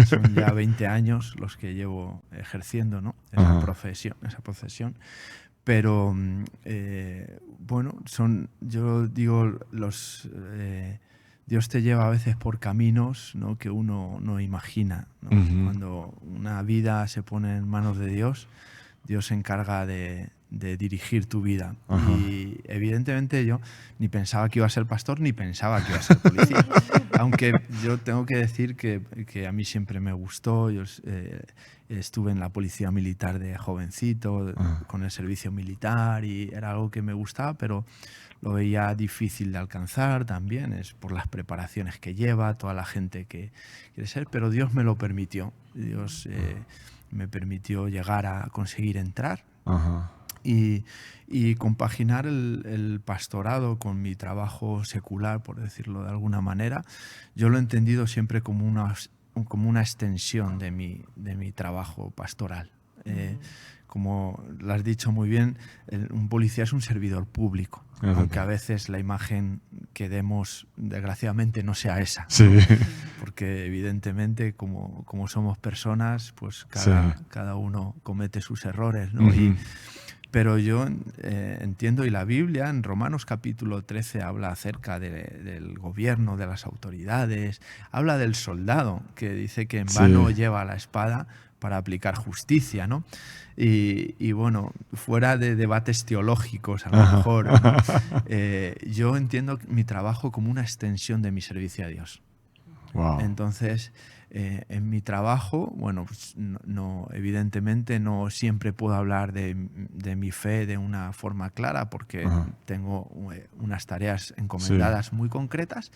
Son ya 20 años los que llevo ejerciendo, ¿no? esa profesión. Pero bueno, yo digo, Dios te lleva a veces por caminos, ¿no? que uno no imagina, ¿no? Cuando una vida se pone en manos de Dios, Dios se encarga de dirigir tu vida. Y evidentemente yo ni pensaba que iba a ser pastor, ni pensaba que iba a ser policía. Aunque yo tengo que decir que a mí siempre me gustó. Yo estuve en la policía militar de jovencito, con el servicio militar, y era algo que me gustaba, pero lo veía difícil de alcanzar también, es por las preparaciones que lleva, toda la gente que quiere ser, pero Dios me lo permitió. Dios me permitió llegar a conseguir entrar. Y compaginar el pastorado con mi trabajo secular, por decirlo de alguna manera. Yo lo he entendido siempre como una extensión de mi trabajo pastoral. Como lo has dicho muy bien, un policía es un servidor público, aunque a veces la imagen que demos, desgraciadamente, no sea esa. Sí. ¿no? Porque evidentemente, como somos personas, pues cada uno comete sus errores, ¿no? Pero yo entiendo, y la Biblia en Romanos capítulo 13 habla acerca del gobierno, de las autoridades, habla del soldado, que dice que en vano lleva la espada para aplicar justicia, ¿no? Y bueno, fuera de debates teológicos a lo mejor, ¿no? Yo entiendo mi trabajo como una extensión de mi servicio a Dios. Wow. Entonces, en mi trabajo, bueno, pues evidentemente no siempre puedo hablar de mi fe de una forma clara, porque tengo unas tareas encomendadas muy concretas,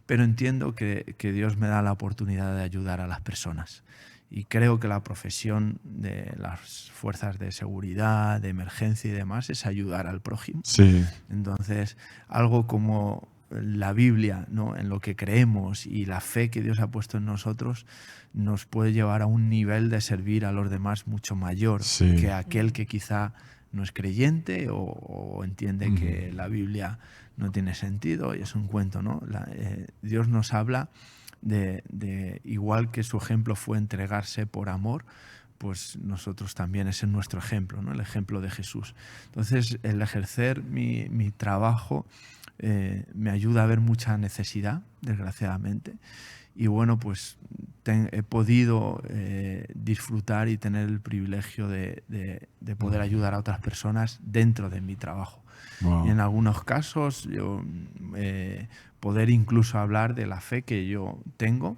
pero entiendo que Dios me da la oportunidad de ayudar a las personas. Y creo que la profesión de las fuerzas de seguridad, de emergencia y demás es ayudar al prójimo. Sí, Entonces, algo como la Biblia, ¿no? En lo que creemos y la fe que Dios ha puesto en nosotros, nos puede llevar a un nivel de servir a los demás mucho mayor Sí. que aquel que quizá no es creyente o entiende que la Biblia no tiene sentido y es un cuento, ¿no? Dios nos habla de igual que su ejemplo fue entregarse por amor, pues nosotros también, ese es nuestro ejemplo, ¿no? El ejemplo de Jesús. Entonces, el ejercer mi trabajo me ayuda a ver mucha necesidad, desgraciadamente. Y bueno, pues he podido disfrutar y tener el privilegio de poder ayudar a otras personas dentro de mi trabajo. wow. Y en algunos casos yo poder incluso hablar de la fe que yo tengo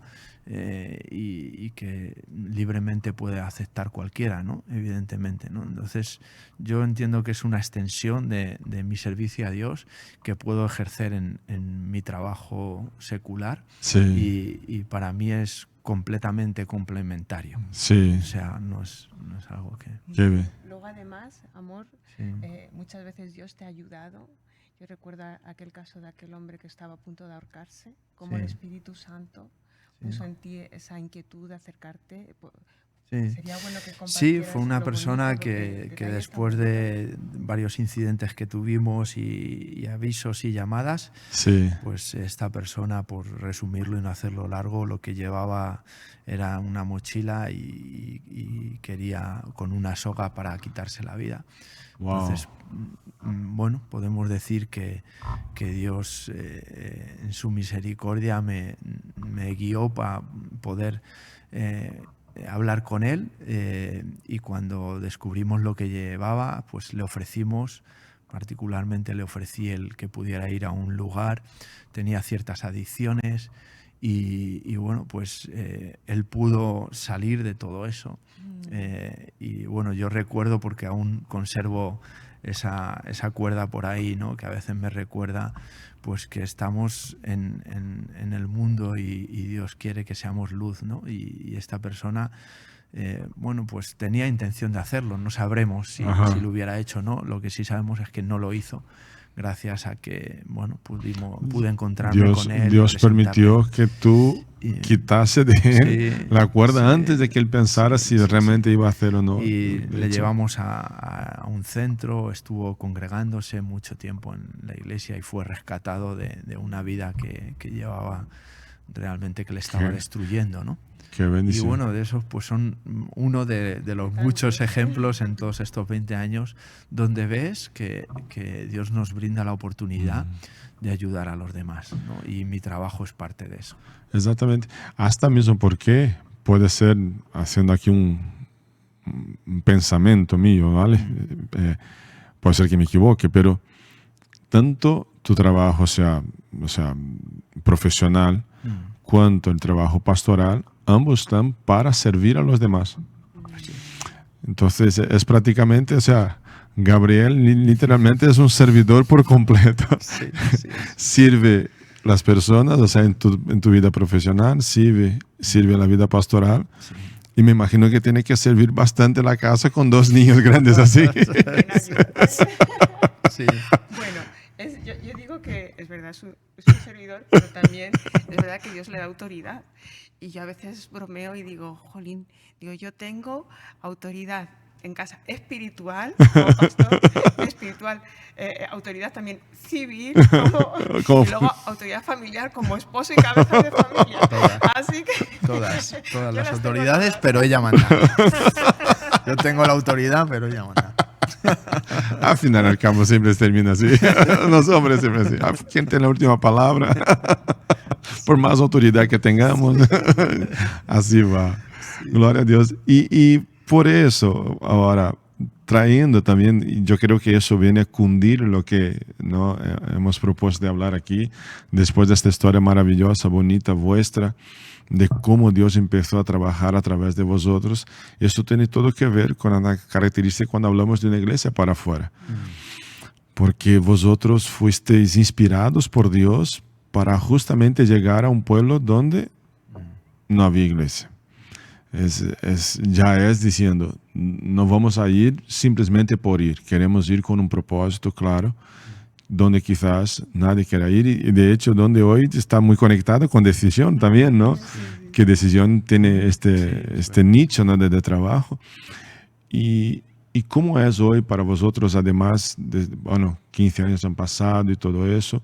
y que libremente puede aceptar cualquiera, ¿no? Evidentemente, ¿no? Entonces yo entiendo que es una extensión de mi servicio a Dios que puedo ejercer en mi trabajo secular Sí, y para mí es completamente complementario. sí, O sea, no es algo que... qué bien. Luego, además, amor, Sí. muchas veces Dios te ha ayudado. Yo recuerdo aquel caso de aquel hombre que estaba a punto de ahorcarse, como el Sí. Espíritu Santo Sí. puso en ti esa inquietud de acercarte. Sí. Sería bueno que Sí, compartieras fue una lo persona bonito, que detalles tan después bonitos. de varios incidentes que tuvimos y avisos y llamadas, Sí, pues esta persona, por resumirlo y no hacerlo largo, lo que llevaba era una mochila y quería con una soga para quitarse la vida. wow. Entonces, bueno, podemos decir que Dios en su misericordia me guió para poder hablar con él y cuando descubrimos lo que llevaba, pues le ofrecimos, particularmente le ofrecí el que pudiera ir a un lugar, tenía ciertas adicciones y bueno, pues él pudo salir de todo eso. Y bueno, yo recuerdo, porque aún conservo esa cuerda por ahí, ¿no? Que a veces me recuerda pues que estamos en el mundo y Dios quiere que seamos luz, ¿no? Y esta persona, bueno, pues tenía intención de hacerlo, no sabremos si lo hubiera hecho o no, lo que sí sabemos es que no lo hizo, gracias a que, bueno, pude encontrarme con él. Dios permitió que tú Y- quitase de él Sí, la cuerda sí, antes de que él pensara sí, si sí, realmente iba a hacer o no. Y De le hecho, llevamos a un centro, estuvo congregándose mucho tiempo en la iglesia y fue rescatado de una vida que llevaba realmente, que le estaba Qué- destruyendo, ¿no? qué Y bendición. bueno, de esos pues son uno de los muchos ejemplos en todos estos 20 años donde ves que Dios nos brinda la oportunidad de ayudar a los demás, ¿no? Y mi trabajo es parte de eso. Exactamente. Hasta mismo porque puede ser, haciendo aquí un pensamiento mío, ¿vale? Puede ser que me equivoque, pero tanto tu trabajo, o sea profesional, cuanto el trabajo pastoral, ambos están para servir a los demás. Entonces es prácticamente, o sea, Gabriel literalmente es un servidor por completo. Sí, sí. Sirve las personas, o sea, en tu vida profesional, sirve en la vida pastoral. Y me imagino que tiene que servir bastante la casa con 2 niños grandes así. Sí. Bueno, yo digo que es verdad, es un servidor, pero también es verdad que Dios le da autoridad. Y yo a veces bromeo y digo, jolín, yo tengo autoridad en casa espiritual, como pastor, espiritual, autoridad también civil, Como- y luego autoridad familiar como esposo y cabeza de familia. Todas. Así que Todas yo las las tengo autoridades, todas. pero ella manda. Yo tengo la autoridad, pero ella manda. Al final, al cabo, siempre termina así. Los hombres siempre así. Ah, ¿quién tiene la última palabra? Por más autoridad que tengamos. Así va. Gloria a Dios. Y por eso, ahora, trayendo también, y yo creo que eso viene a cundir lo que ¿no? hemos propuesto de hablar aquí, después de esta historia maravillosa, bonita, vuestra, de cómo Dios empezó a trabajar a través de vosotros. Esto tiene todo que ver con la característica cuando hablamos de una iglesia para afuera. Porque vosotros fuisteis inspirados por Dios para justamente llegar a un pueblo donde no había iglesia. Ya es diciendo, no vamos a ir simplemente por ir, queremos ir con un propósito claro, donde quizás nadie quiera ir y de hecho donde hoy está muy conectado con decisión también, ¿no? Que decisión tiene este nicho, ¿no? de trabajo. ¿Y cómo es hoy para vosotros, además de, bueno, 15 años han pasado y todo eso?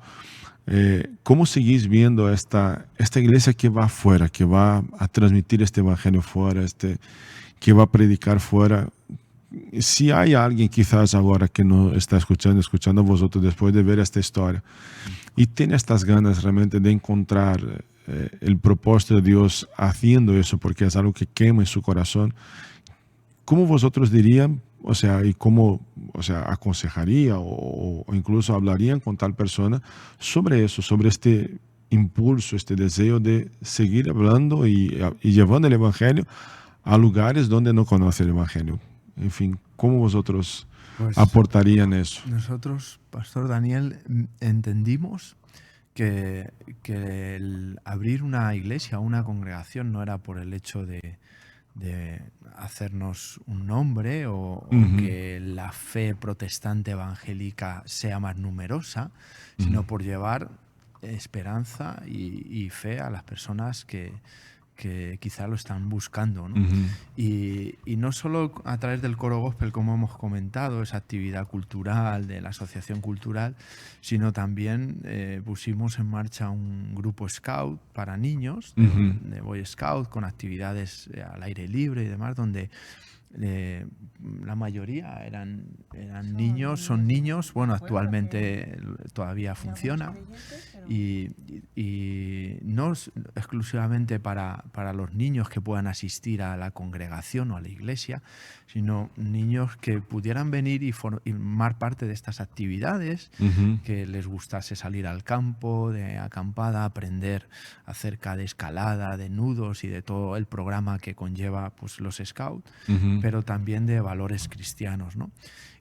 ¿Cómo seguís viendo esta iglesia que va afuera, que va a transmitir este evangelio fuera, que va a predicar fuera? Si hay alguien quizás ahora que no está escuchando a vosotros después de ver esta historia y tiene estas ganas realmente de encontrar el propósito de Dios haciendo eso, porque es algo que quema en su corazón, ¿cómo vosotros dirían, o sea, y cómo, o sea, aconsejaría o incluso hablarían con tal persona sobre eso, sobre este impulso, este deseo de seguir hablando y llevando el evangelio a lugares donde no conoce el evangelio? En fin, ¿cómo vosotros Pues aportarían eso? nosotros, Pastor Daniel, entendimos que el abrir una iglesia, una congregación, no era por el hecho de hacernos un nombre o que la fe protestante evangélica sea más numerosa, sino por llevar esperanza y fe a las personas que quizá lo están buscando, ¿no? Y no solo a través del coro gospel, como hemos comentado, esa actividad cultural de la asociación cultural, sino también pusimos en marcha un grupo scout para niños, de Boy Scout, con actividades al aire libre y demás, donde la mayoría eran niños, son niños, bueno, actualmente todavía funciona y no exclusivamente para los niños que puedan asistir a la congregación o a la iglesia, sino niños que pudieran venir y formar parte de estas actividades, que les gustase salir al campo, de acampada, aprender acerca de escalada, de nudos y de todo el programa que conlleva pues, los scouts, pero también de valores cristianos, ¿no?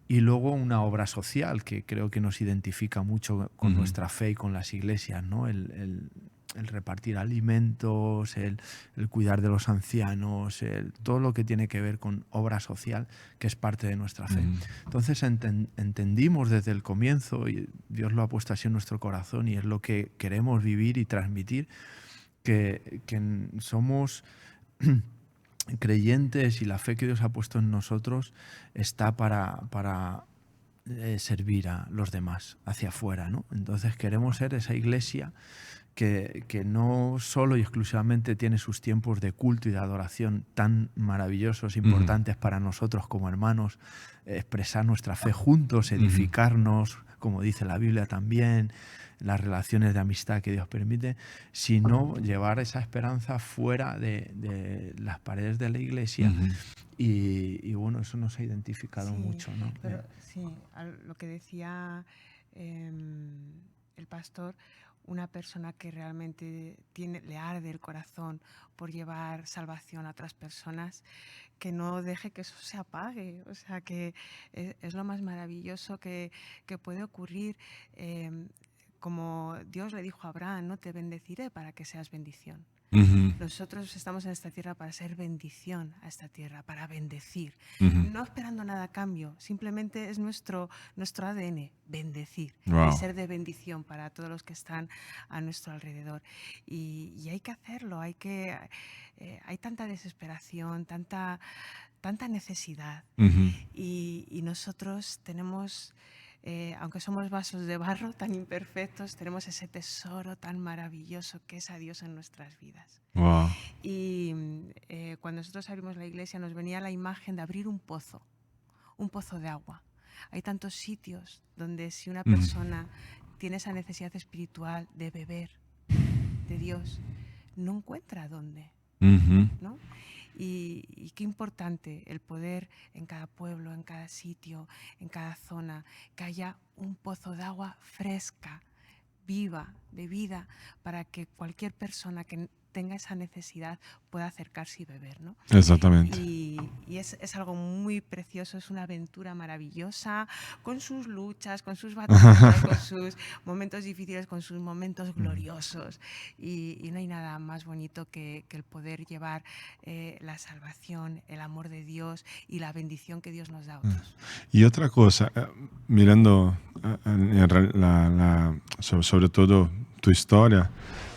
Y luego una obra social que creo que nos identifica mucho con nuestra fe y con las iglesias, ¿no? El repartir alimentos, el cuidar de los ancianos, todo lo que tiene que ver con obra social, que es parte de nuestra fe. Entonces entendimos desde el comienzo, y Dios lo ha puesto así en nuestro corazón, y es lo que queremos vivir y transmitir, que somos creyentes y la fe que Dios ha puesto en nosotros está para servir a los demás hacia afuera, ¿no? Entonces queremos ser esa iglesia que no solo y exclusivamente tiene sus tiempos de culto y de adoración tan maravillosos, importantes para nosotros como hermanos, expresar nuestra fe juntos, edificarnos, como dice la Biblia también, las relaciones de amistad que Dios permite, sino llevar esa esperanza fuera de las paredes de la iglesia. Y bueno, eso nos ha identificado mucho, ¿no? Pero sí, lo que decía el pastor, una persona que realmente le arde el corazón por llevar salvación a otras personas, que no deje que eso se apague. O sea, que es lo más maravilloso que puede ocurrir. Como Dios le dijo a Abraham, no te bendeciré para que seas bendición. Nosotros estamos en esta tierra para ser bendición a esta tierra, para bendecir, no esperando nada a cambio, simplemente es nuestro ADN, bendecir y ser de bendición para todos los que están a nuestro alrededor. Y hay que hacerlo, hay tanta desesperación, tanta necesidad. Y nosotros tenemos... aunque somos vasos de barro tan imperfectos, tenemos ese tesoro tan maravilloso que es a Dios en nuestras vidas. Y cuando nosotros abrimos la iglesia nos venía la imagen de abrir un pozo de agua. Hay tantos sitios donde si una persona tiene esa necesidad espiritual de beber de Dios, no encuentra dónde, ¿no? Y qué importante el poder en cada pueblo, en cada sitio, en cada zona, que haya un pozo de agua fresca, viva, de vida, para que cualquier persona que tenga esa necesidad pueda acercarse y beber, ¿no? Exactamente. Y es algo muy precioso, es una aventura maravillosa, con sus luchas, con sus batallas, con sus momentos difíciles, con sus momentos gloriosos. Y no hay nada más bonito que el poder llevar la salvación, el amor de Dios y la bendición que Dios nos da a otros. Y otra cosa, mirando sobre todo tu historia,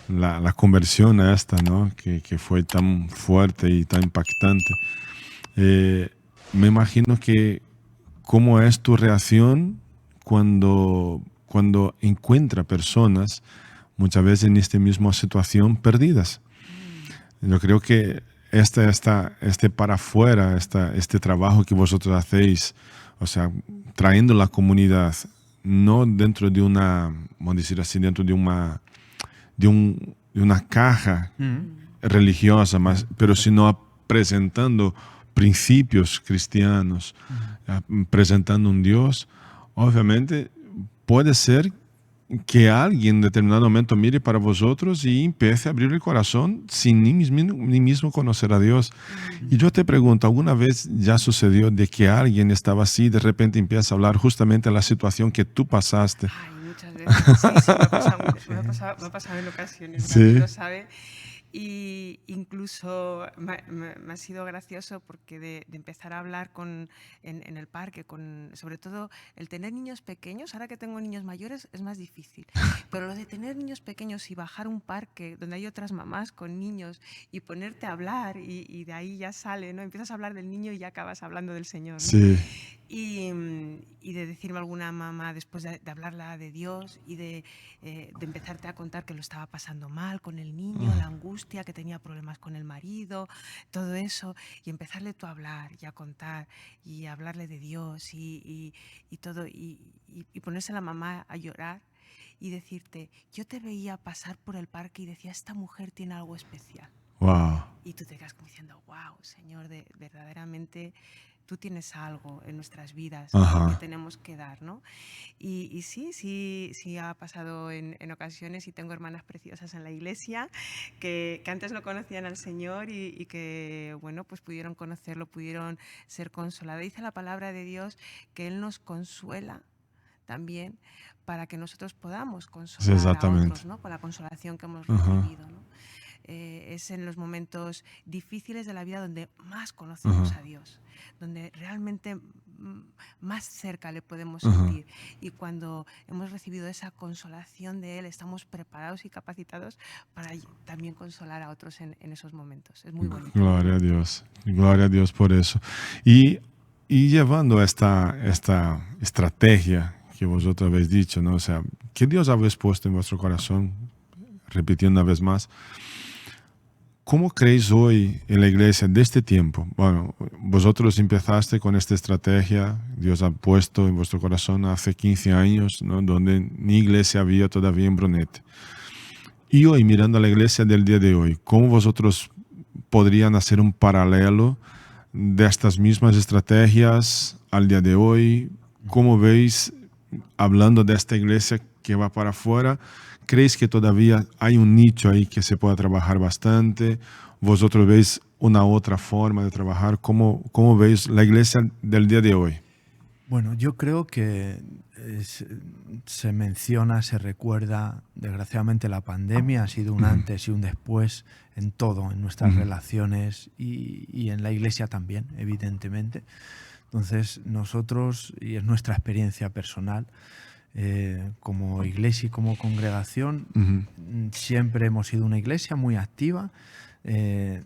la conversión a esta, ¿no? Que fue tan fuerte y tan impactante, me imagino que cómo es tu reacción cuando encuentra personas muchas veces en esta misma situación perdidas. Yo creo que este para afuera, este trabajo que vosotros hacéis, o sea, trayendo la comunidad, no dentro de una, vamos a decir así, dentro de una caja religiosa, pero sino presentando principios cristianos, presentando un Dios, obviamente puede ser que alguien en determinado momento mire para vosotros y empiece a abrir el corazón sin ni mismo conocer a Dios. Y yo te pregunto, ¿alguna vez ya sucedió de que alguien estaba así y de repente empieza a hablar justamente de la situación que tú pasaste? Ay, muchas veces. Sí, me ha pasado en ocasiones, Sí. David lo sabe. Y incluso me ha sido gracioso porque de empezar a hablar en el parque, sobre todo el tener niños pequeños, ahora que tengo niños mayores es más difícil, pero lo de tener niños pequeños y bajar un parque donde hay otras mamás con niños y ponerte a hablar y de ahí ya sale, ¿no? Empiezas a hablar del niño y ya acabas hablando del Señor, ¿no? Sí. Y de decirme alguna mamá después de hablarla de Dios y de empezarte a contar que lo estaba pasando mal con el niño, la angustia, que tenía problemas con el marido, todo eso, y empezarle tú a hablar y a contar y a hablarle de Dios y todo, y ponerse la mamá a llorar y decirte, yo te veía pasar por el parque y decía, esta mujer tiene algo especial. Wow. Y tú te quedas como diciendo, wow, Señor, verdaderamente tú tienes algo en nuestras vidas que tenemos que dar, ¿no? Y sí ha pasado en ocasiones y tengo hermanas preciosas en la iglesia que antes no conocían al Señor y que, bueno, pues pudieron conocerlo, pudieron ser consoladas. Dice la palabra de Dios que Él nos consuela también para que nosotros podamos consolar a otros, ¿no? Con la consolación que hemos recibido, ¿no? Es en los momentos difíciles de la vida donde más conocemos a Dios, donde realmente más cerca le podemos sentir. Y cuando hemos recibido esa consolación de Él, estamos preparados y capacitados para también consolar a otros en esos momentos. Es muy bonito. Gloria a Dios por eso. Y llevando esta estrategia que vosotros habéis dicho, ¿no? O sea, que Dios habéis puesto en vuestro corazón, repitiendo una vez más, ¿cómo creéis hoy en la iglesia de este tiempo? Bueno, vosotros empezaste con esta estrategia, Dios ha puesto en vuestro corazón hace 15 años, ¿no? Donde ni iglesia había todavía en Brunete. Y hoy, mirando a la iglesia del día de hoy, ¿cómo vosotros podrían hacer un paralelo de estas mismas estrategias al día de hoy? ¿Cómo veis, hablando de esta iglesia que va para afuera, creéis que todavía hay un nicho ahí que se pueda trabajar bastante? ¿Vosotros veis una otra forma de trabajar? ¿Cómo veis la iglesia del día de hoy? Bueno, yo creo que se menciona, se recuerda, desgraciadamente la pandemia ha sido un antes y un después en todo, en nuestras relaciones y en la iglesia también, evidentemente. Entonces nosotros, y es nuestra experiencia personal, como iglesia y como congregación, siempre hemos sido una iglesia muy activa,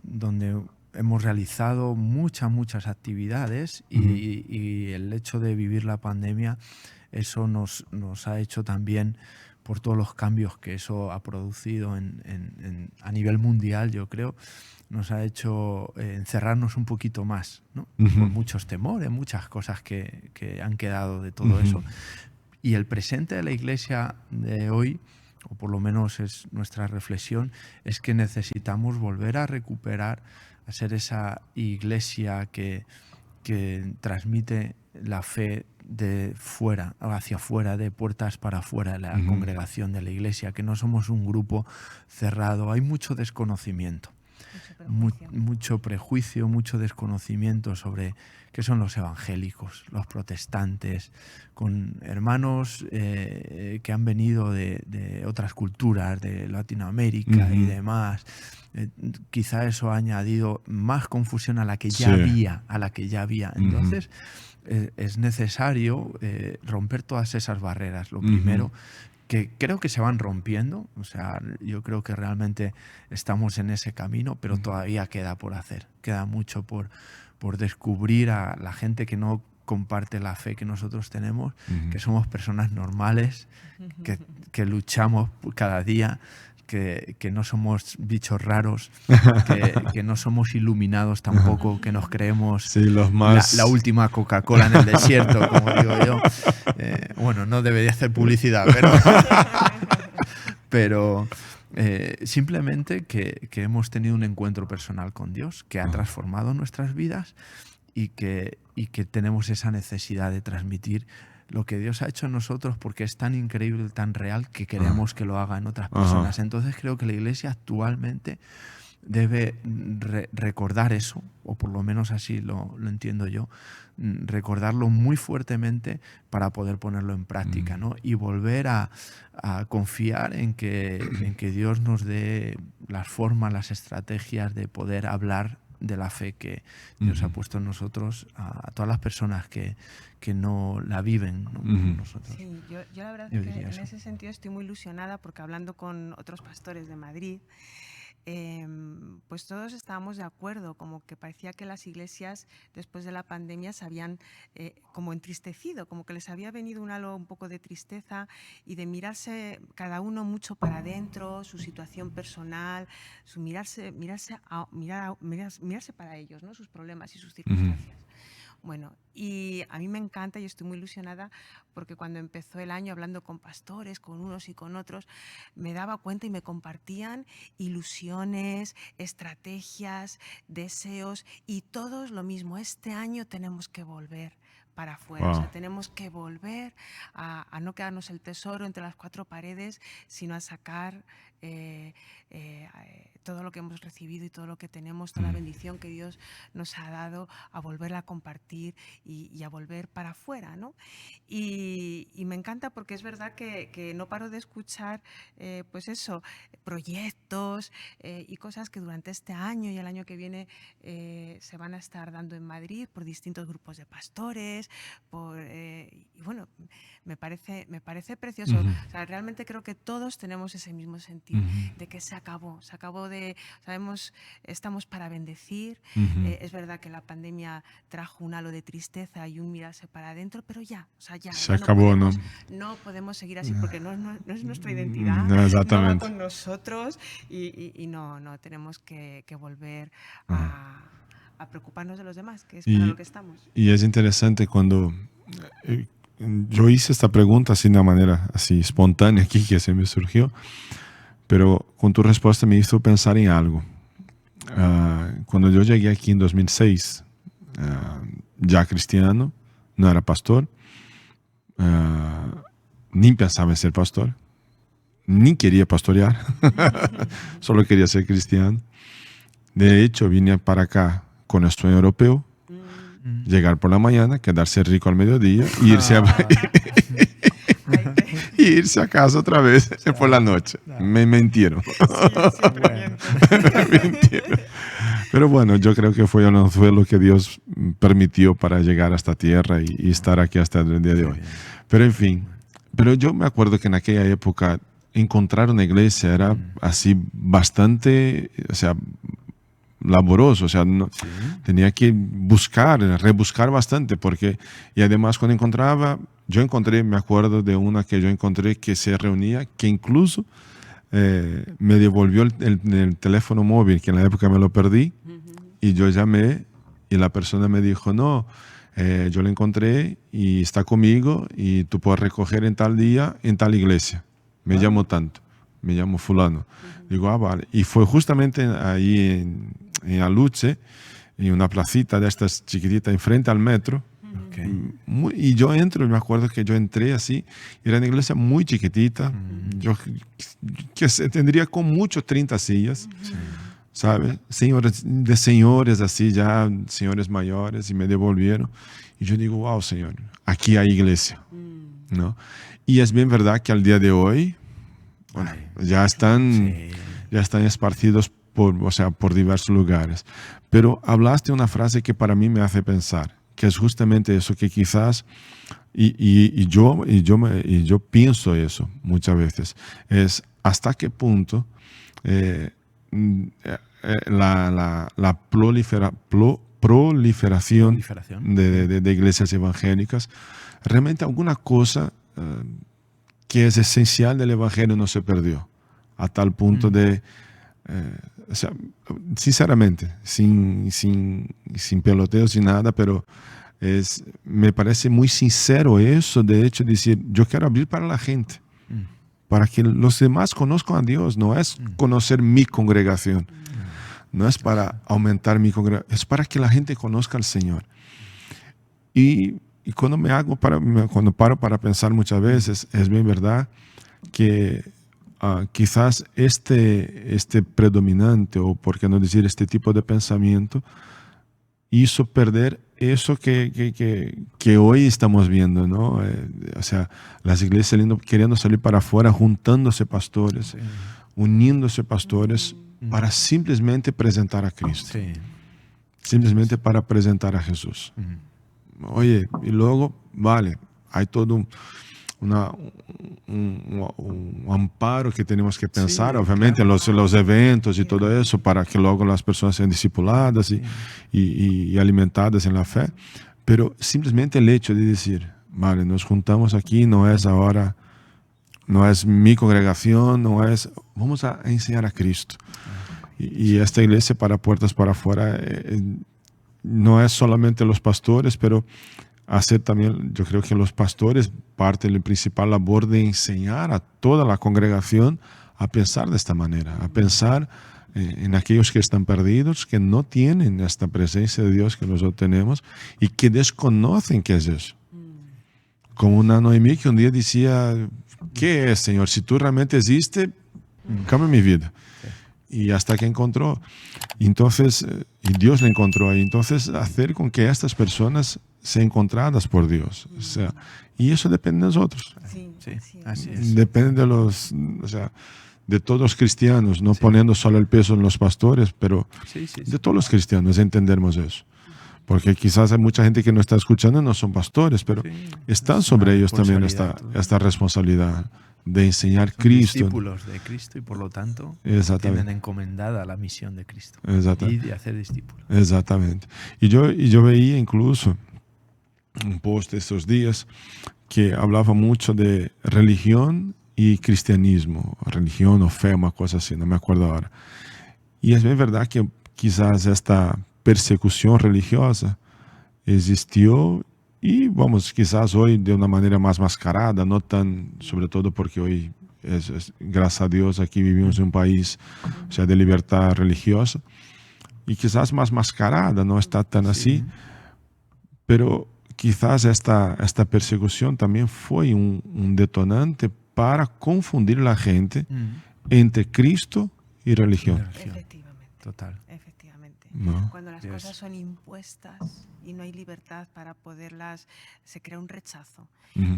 donde hemos realizado muchas actividades y el hecho de vivir la pandemia, eso nos ha hecho también, por todos los cambios que eso ha producido a nivel mundial, yo creo, nos ha hecho encerrarnos un poquito más, ¿no? Por muchos temores, muchas cosas que han quedado de todo eso. Y el presente de la iglesia de hoy, o por lo menos es nuestra reflexión, es que necesitamos volver a recuperar, a ser esa iglesia que que transmite la fe de fuera, hacia afuera, de puertas para afuera de la congregación de la iglesia, que no somos un grupo cerrado. Hay mucho desconocimiento, mucho prejuicio, mucho desconocimiento sobre qué son los evangélicos, los protestantes, con hermanos que han venido de otras culturas, de Latinoamérica y demás. Quizá eso ha añadido más confusión a la que ya había. Entonces, es necesario romper todas esas barreras. Lo primero, que creo que se van rompiendo, o sea, yo creo que realmente estamos en ese camino, pero todavía queda por hacer, queda mucho por descubrir a la gente que no comparte la fe que nosotros tenemos, que somos personas normales, que luchamos cada día, que no somos bichos raros, que no somos iluminados tampoco, que nos creemos la última Coca-Cola en el desierto, como digo yo. Bueno, no debería hacer publicidad, pero simplemente que hemos tenido un encuentro personal con Dios, que ha transformado nuestras vidas y que tenemos esa necesidad de transmitir lo que Dios ha hecho en nosotros, porque es tan increíble, tan real, que queremos que lo haga en otras personas. Entonces creo que la Iglesia actualmente debe recordar eso, o por lo menos así lo entiendo yo, recordarlo muy fuertemente para poder ponerlo en práctica, ¿no? Y volver a confiar en que Dios nos dé las formas, las estrategias de poder hablar de la fe que Dios ha puesto en nosotros a todas las personas que no la viven, ¿no? Nosotros. Sí, yo la verdad es que en ese sentido estoy muy ilusionada, porque hablando con otros pastores de Madrid, pues todos estábamos de acuerdo, como que parecía que las iglesias después de la pandemia se habían como entristecido, como que les había venido un halo un poco de tristeza y de mirarse cada uno mucho para adentro, su situación personal, su mirarse para ellos, ¿no? Sus problemas y sus circunstancias. Bueno, y a mí me encanta y estoy muy ilusionada, porque cuando empezó el año, hablando con pastores, con unos y con otros, me daba cuenta y me compartían ilusiones, estrategias, deseos, y todos lo mismo: este año tenemos que volver para afuera, o sea, tenemos que volver a no quedarnos el tesoro entre las cuatro paredes, sino a sacar todo lo que hemos recibido y todo lo que tenemos, toda la bendición que Dios nos ha dado, a volverla a compartir y a volver para afuera, ¿no? Y me encanta, porque es verdad que no paro de escuchar, pues eso, proyectos y cosas que durante este año y el año que viene se van a estar dando en Madrid por distintos grupos de pastores, y bueno, me parece precioso. O sea, realmente creo que todos tenemos ese mismo sentir de que se acabó sabemos, estamos para bendecir. Es verdad que la pandemia trajo un halo de tristeza y un mirarse para adentro, pero ya se acabó, no podemos seguir así, porque no es nuestra identidad, exactamente. no va con nosotros, y no tenemos que volver a preocuparnos de los demás, que es para lo que estamos. Y es interesante cuando yo hice esta pregunta así de una manera así espontánea aquí, que se me surgió, pero con tu respuesta me hizo pensar en algo. Cuando yo llegué aquí en 2006, ya cristiano, no era pastor, ni pensaba en ser pastor, ni quería pastorear, solo quería ser cristiano. De hecho, vine para acá con el sueño europeo, llegar por la mañana, quedarse rico al mediodía y irse a casa otra vez por la noche. Me mintieron. Pero bueno, yo creo que fue lo que Dios permitió para llegar a esta tierra y estar aquí hasta el día de hoy. Pero en fin, pero yo me acuerdo que en aquella época encontrar una iglesia era así bastante, o sea, laboroso, o sea, tenía que rebuscar bastante, porque, y además cuando me acuerdo de una que yo encontré que se reunía, que incluso me devolvió el teléfono móvil, que en la época me lo perdí, y yo llamé y la persona me dijo, no, yo lo encontré y está conmigo y tú puedes recoger en tal día en tal iglesia. Me llamo tanto, me llamo fulano. Digo, vale. Y fue justamente ahí en Aluche, en una placita de estas chiquititas enfrente al metro. Okay. Y yo entro, me acuerdo que yo entré así, era una iglesia muy chiquitita, yo que tendría con mucho 30 sillas, ¿sabes? Señores así ya, señores mayores, y me devolvieron. Y yo digo, wow, Señor, aquí hay iglesia, ¿no? Y es bien verdad que al día de hoy, bueno, ya están esparcidos por diversos lugares. Pero hablaste una frase que para mí me hace pensar, que es justamente eso, que quizás, y yo pienso eso muchas veces, es hasta qué punto la proliferación de iglesias evangélicas, realmente alguna cosa que es esencial del evangelio no se perdió, a tal punto de, o sea, sinceramente, sin peloteos ni nada, pero me parece muy sincero eso, de hecho, decir, yo quiero abrir para la gente, para que los demás conozcan a Dios. No es conocer mi congregación, no es para aumentar mi congregación, es para que la gente conozca al Señor. Y cuando paro para pensar muchas veces, es bien verdad que quizás este predominante, o por qué no decir este tipo de pensamiento, hizo perder eso que hoy estamos viendo, ¿no? O sea, las iglesias queriendo salir para afuera, juntándose pastores, uniéndose pastores para simplemente presentar a Cristo. Simplemente para presentar a Jesús. Oye, y luego, vale, hay todo un amparo que tenemos que pensar, obviamente, claro, los eventos y todo eso, para que luego las personas sean discipuladas y alimentadas en la fe. Pero simplemente el hecho de decir, vale, nos juntamos aquí, no es ahora, no es mi congregación, vamos a enseñar a Cristo. Y esta iglesia para puertas para afuera no es solamente los pastores, pero hacer también, yo creo que los pastores, parte de la principal labor de enseñar a toda la congregación a pensar de esta manera, a pensar en aquellos que están perdidos, que no tienen esta presencia de Dios que nosotros tenemos y que desconocen qué es eso. Como una Noemí que un día decía, ¿qué es, Señor? Si tú realmente existes, cambia mi vida. Y hasta que encontró. Entonces, y Dios le encontró ahí. Entonces, hacer con que estas personas sean encontradas por Dios. O sea, y eso depende de nosotros. Sí, así es. Depende de todos los cristianos, no poniendo solo el peso en los pastores, pero de todos los cristianos, entendemos eso. Porque quizás hay mucha gente que no está escuchando, no son pastores, pero están sobre ellos también esta responsabilidad de enseñar Cristo. Discípulos de Cristo y por lo tanto tienen encomendada la misión de Cristo y de hacer discípulos. Exactamente. Y yo veía incluso un post de estos días que hablaba mucho de religión y cristianismo, religión o fe, una cosa así, no me acuerdo ahora. Y es bien verdad que quizás esta persecución religiosa existió y vamos, quizás hoy de una manera más mascarada, no tan, sobre todo porque hoy, gracias a Dios, aquí vivimos en un país, o sea, de libertad religiosa, y quizás más mascarada, no está tan así, pero quizás esta persecución también fue un detonante para confundir a la gente entre Cristo y religión. Efectivamente. Total. Efectivamente. No. Cuando las cosas son impuestas y no hay libertad para poderlas, se crea un rechazo.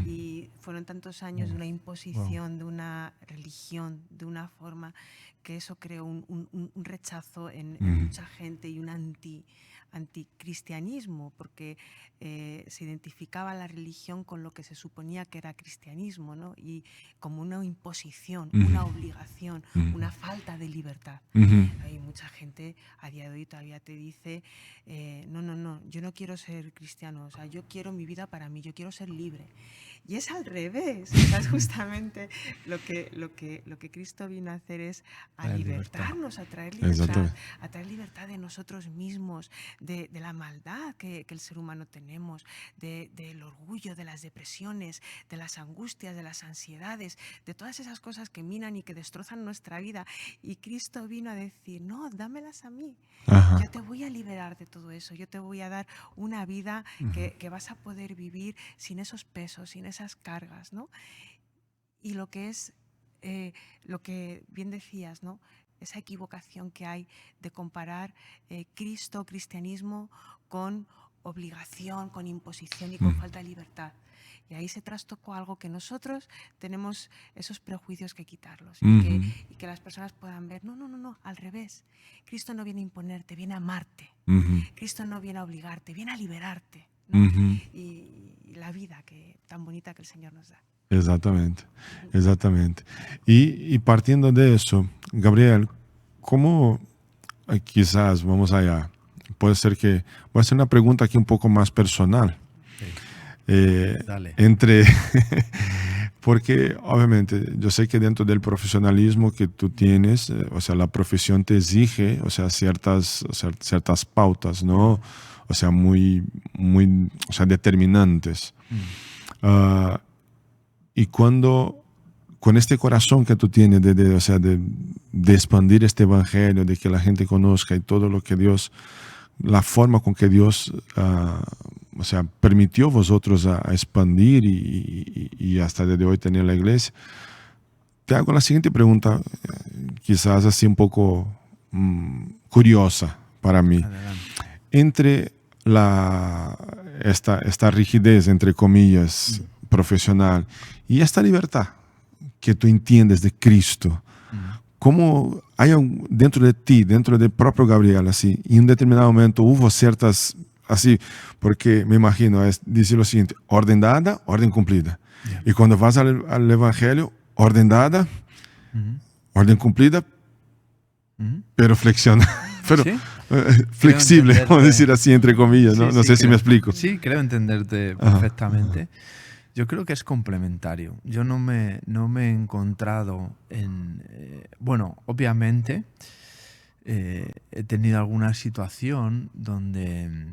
Y fueron tantos años de una imposición de una religión, de una forma, que eso creó un rechazo en mucha gente y un anticristianismo, porque se identificaba la religión con lo que se suponía que era cristianismo, ¿no? Y como una imposición, una obligación, una falta de libertad. Hay mucha gente a día de hoy todavía te dice, no, yo no quiero ser cristiano, o sea, yo quiero mi vida para mí, yo quiero ser libre. Y es al revés, es justamente lo que Cristo vino a hacer, es a Traer libertad. libertarnos, a traer Exacto. libertad, a traer libertad de nosotros mismos, de la maldad que el ser humano tenemos, del orgullo, de las depresiones, de las angustias, de las ansiedades, de todas esas cosas que minan y que destrozan nuestra vida. Y Cristo vino a decir, no, dámelas a mí. Ajá. Yo te voy a liberar de todo eso, yo te voy a dar una vida que vas a poder vivir sin esos pesos, sin esas cargas, ¿no? Y lo que es, lo que bien decías, ¿no? Esa equivocación que hay de comparar Cristo, cristianismo, con obligación, con imposición y con falta de libertad. Y ahí se trastocó algo que nosotros tenemos esos prejuicios que quitarlos y que las personas puedan ver, no, al revés. Cristo no viene a imponerte, viene a amarte. Cristo no viene a obligarte, viene a liberarte, ¿no? Y la vida tan bonita que el Señor nos da. Exatamente, exatamente. Y partiendo de eso, Gabriel, ¿cómo quizás, vamos allá, puede ser que, voy a hacer una pregunta aquí un poco más personal. Dale. Porque obviamente yo sé que dentro del profesionalismo que tú tienes, o sea, la profesión te exige, o sea, ciertas pautas, ¿no? O sea, muy, o sea, determinantes. Y cuando, con este corazón que tú tienes o sea, de expandir este evangelio, de que la gente conozca y todo lo que Dios, la forma con que Dios, o sea, permitió vosotros a expandir y hasta desde hoy tener la iglesia, te hago la siguiente pregunta, quizás así un poco curiosa para mí. Adelante. Entre esta rigidez, entre comillas, profesional y esta libertad que tú entiendes de Cristo, ¿cómo hay dentro de ti, dentro del propio Gabriel, así, en un determinado momento hubo ciertas, así, porque me imagino, dice lo siguiente, orden dada, orden cumplida. Yeah. Y cuando vas al Evangelio, orden dada, orden cumplida, pero flexiona, pero ¿Sí? flexible, entenderte. vamos a decir así, entre comillas, ¿no? Sí, No sí, sé si creo- me explico. Sí, creo entenderte perfectamente. Yo creo que es complementario. Yo no me he encontrado en... bueno, obviamente he tenido alguna situación donde,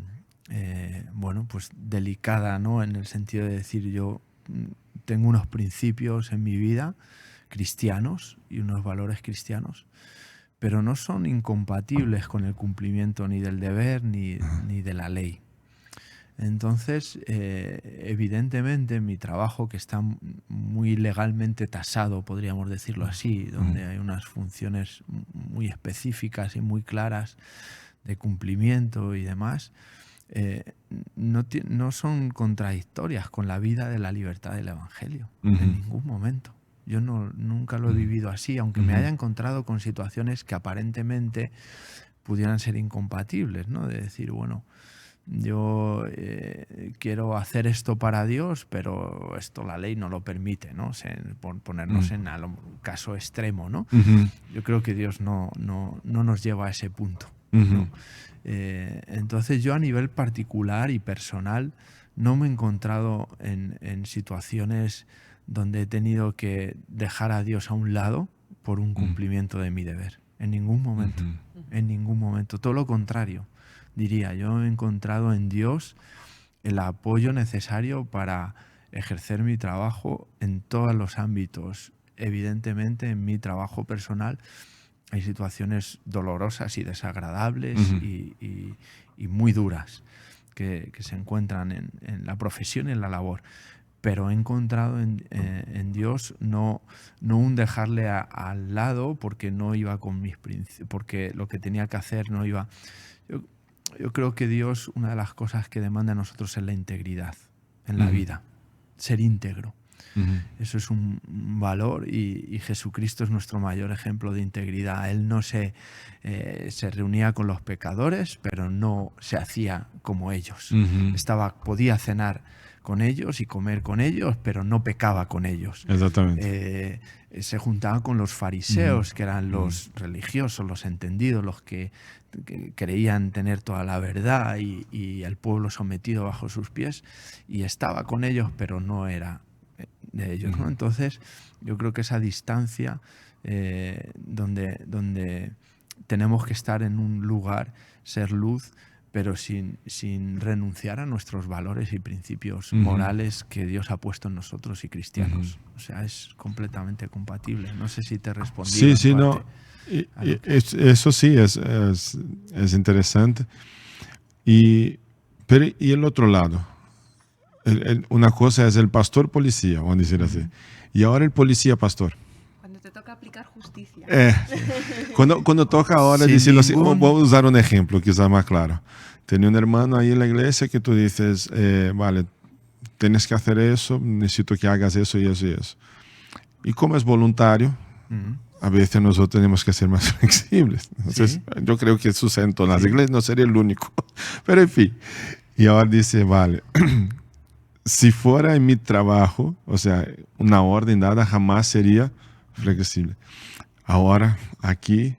bueno, pues delicada, ¿no? En el sentido de decir, yo tengo unos principios en mi vida cristianos y unos valores cristianos, pero no son incompatibles con el cumplimiento ni del deber ni de la ley. Entonces, evidentemente, mi trabajo, que está muy legalmente tasado, podríamos decirlo así, donde hay unas funciones muy específicas y muy claras de cumplimiento y demás, no son contradictorias con la vida de la libertad del Evangelio, en ningún momento. Yo nunca lo he vivido así, aunque me haya encontrado con situaciones que aparentemente pudieran ser incompatibles, ¿no? De decir, bueno, yo quiero hacer esto para Dios, pero esto la ley no lo permite, ¿no? Por ponernos en el caso extremo, ¿no? Yo creo que Dios no nos lleva a ese punto, ¿no? Entonces yo a nivel particular y personal no me he encontrado en situaciones donde he tenido que dejar a Dios a un lado por un cumplimiento de mi deber. En ningún momento, en ningún momento. Todo lo contrario, diría. Yo he encontrado en Dios el apoyo necesario para ejercer mi trabajo en todos los ámbitos. Evidentemente, en mi trabajo personal hay situaciones dolorosas y desagradables y muy duras que se encuentran en la profesión y en la labor. Pero he encontrado en Dios no un dejarle al lado porque no iba con mis principios, porque lo que tenía que hacer no iba. Yo creo que Dios, una de las cosas que demanda a nosotros es la integridad en la vida, ser íntegro. Eso es un valor y Jesucristo es nuestro mayor ejemplo de integridad. Él no se reunía con los pecadores, pero no se hacía como ellos. Podía cenar con ellos y comer con ellos, pero no pecaba con ellos. Exactamente. Se juntaba con los fariseos, que eran los religiosos, los entendidos, los que creían tener toda la verdad y el pueblo sometido bajo sus pies, y estaba con ellos, pero no era de ellos, ¿no? Entonces, yo creo que esa distancia donde tenemos que estar en un lugar, ser luz, pero sin renunciar a nuestros valores y principios morales que Dios ha puesto en nosotros y cristianos. O sea, es completamente compatible. No sé si te respondí. Sí, no. Eso sí es interesante. Pero y el otro lado. Una cosa es el pastor policía, vamos a decir así. Y ahora el policía pastor. Cuando te toca aplicar justicia. Cuando toca ahora decirlo así, voy a usar un ejemplo quizás más claro. Tenía un hermano ahí en la iglesia que tú dices, vale, tienes que hacer eso, necesito que hagas eso y eso y eso. Y como es voluntario, a veces nosotros tenemos que ser más flexibles. Entonces, yo creo que sucede en todas las iglesias, no sería el único. Pero en fin. Y ahora dice, vale, si fuera en mi trabajo, o sea, una orden dada jamás sería flexible. Ahora, aquí,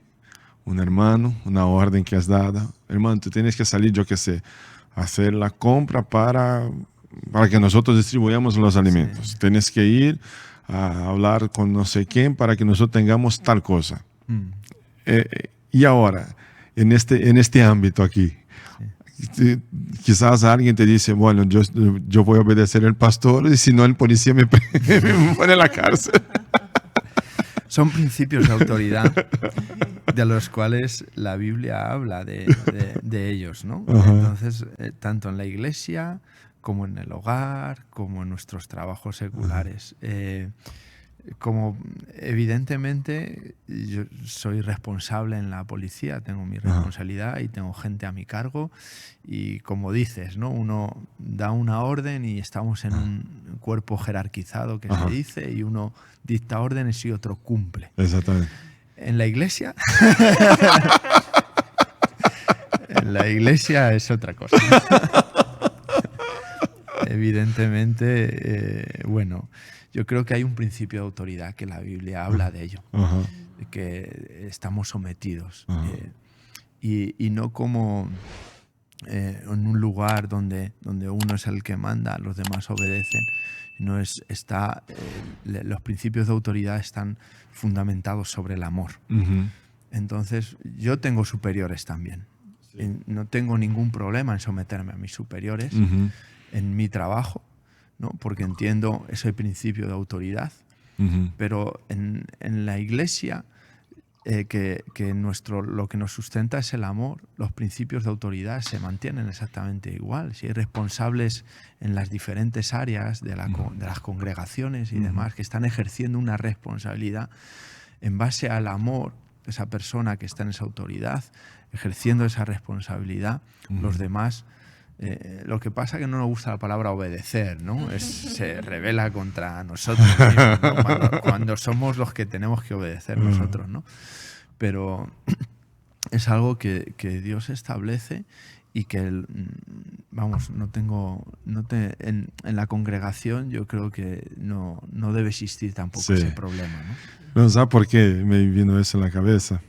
un hermano, una orden que es dada. Hermano, tú tienes que salir, yo qué sé, hacer la compra para que nosotros distribuyamos los alimentos. Sí. Tienes que ir a hablar con no sé quién para que nosotros tengamos tal cosa. Y ahora, en este ámbito aquí, quizás alguien te dice, bueno, yo voy a obedecer al pastor y si no el policía me pone en la cárcel. Son principios de autoridad de los cuales la Biblia habla de ellos, ¿no? Entonces, tanto en la iglesia como en el hogar, como en nuestros trabajos seculares. Como evidentemente yo soy responsable en la policía, tengo mi responsabilidad y tengo gente a mi cargo y como dices, ¿no? Uno da una orden y estamos en un cuerpo jerarquizado que se dice y uno dicta órdenes y otro cumple. Exactamente. En la iglesia en la iglesia es otra cosa. Evidentemente, bueno, yo creo que hay un principio de autoridad que la Biblia habla de ello, de que estamos sometidos y no como en un lugar donde uno es el que manda, los demás obedecen. No los principios de autoridad están fundamentados sobre el amor. Entonces, yo tengo superiores también. Sí. No tengo ningún problema en someterme a mis superiores en mi trabajo, ¿no? Porque entiendo ese principio de autoridad. Pero en la iglesia, lo que nos sustenta es el amor, los principios de autoridad se mantienen exactamente igual. Si hay responsables en las diferentes áreas de las congregaciones y demás que están ejerciendo una responsabilidad en base al amor de esa persona que está en esa autoridad, ejerciendo esa responsabilidad, los demás... lo que pasa es que no nos gusta la palabra obedecer, ¿no? Se revela contra nosotros mismos, ¿no? Cuando somos los que tenemos que obedecer nosotros, ¿no? Pero es algo que Dios establece y que, vamos, en la congregación yo creo que no debe existir tampoco ese problema, ¿no? No, ¿sabes por qué me vino eso en la cabeza?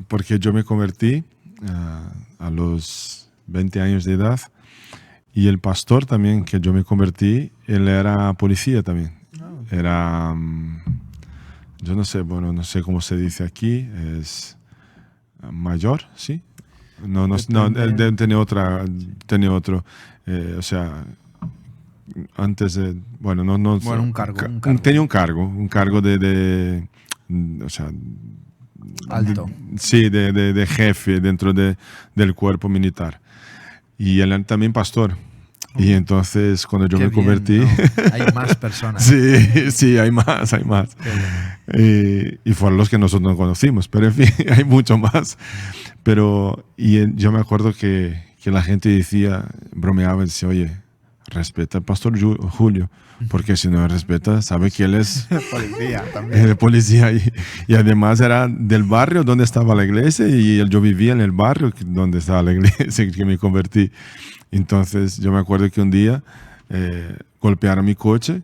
Porque yo me convertí a los 20 años de edad y el pastor también que yo me convertí, él era policía también. Era, yo no sé cómo se dice aquí, es mayor, ¿sí? No, él tenía otro, o sea, antes de, un cargo. Tenía un cargo de o sea, alto. Sí, de jefe dentro del cuerpo militar. Y él también pastor. Y entonces cuando yo me convertí... ¿no? Hay más personas. Sí, hay más. Y fueron los que nosotros no conocimos. Pero en fin, hay mucho más. Yo me acuerdo que la gente decía, bromeaba y decía, oye, respeta al pastor Julio. Porque si no respeta, sabe que él es policía también. Policía y además era del barrio donde estaba la iglesia y yo vivía en el barrio donde estaba la iglesia que me convertí. Entonces yo me acuerdo que un día golpearon mi coche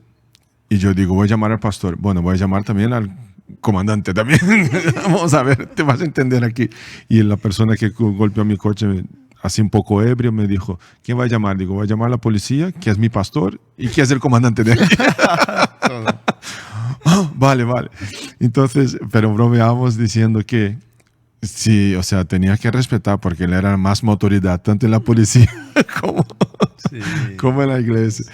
y yo digo, voy a llamar al pastor. Bueno, voy a llamar también al comandante también. Vamos a ver, te vas a entender aquí. Y la persona que golpeó mi coche así un poco ebrio, me dijo, ¿quién va a llamar? Digo, voy a llamar a la policía, que es mi pastor y que es el comandante de aquí. Vale, vale. Entonces, pero bromeamos diciendo que sí, o sea, tenía que respetar porque él era más autoridad, tanto en la policía como, Sí. como en la iglesia. Sí.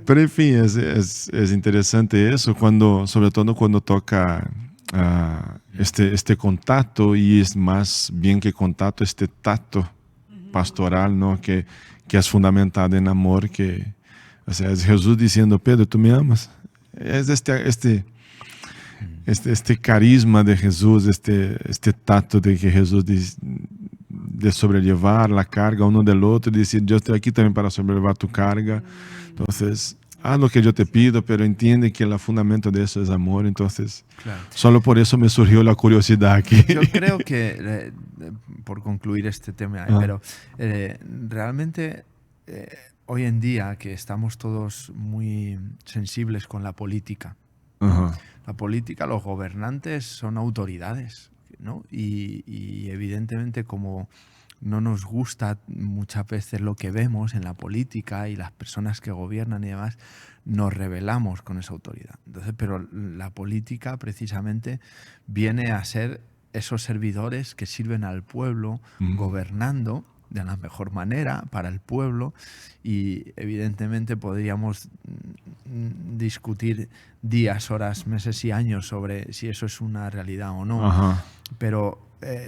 Pero en fin, es interesante eso, cuando, sobre todo cuando toca este contacto, y es más bien que contacto, este tacto pastoral, ¿no? Que es fundamentado en amor, que, o sea, es Jesús diciendo, Pedro, ¿tú me amas? Es este carisma de Jesús, este tacto de que Jesús de sobrellevar la carga uno del otro y decir, yo estoy aquí también para sobrellevar tu carga. Entonces, haz lo que yo te pido, pero entiende que el fundamento de eso es amor. Entonces, Claro. solo por eso me surgió la curiosidad aquí. Yo creo que, por concluir este tema, pero realmente hoy en día que estamos todos muy sensibles con la política, Ajá. la política, los gobernantes son autoridades, ¿no? Y evidentemente como no nos gusta muchas veces lo que vemos en la política y las personas que gobiernan y demás, nos rebelamos con esa autoridad. Entonces, pero la política precisamente viene a ser esos servidores que sirven al pueblo, gobernando de la mejor manera para el pueblo, y evidentemente podríamos discutir días, horas, meses y años sobre si eso es una realidad o no. Ajá. Pero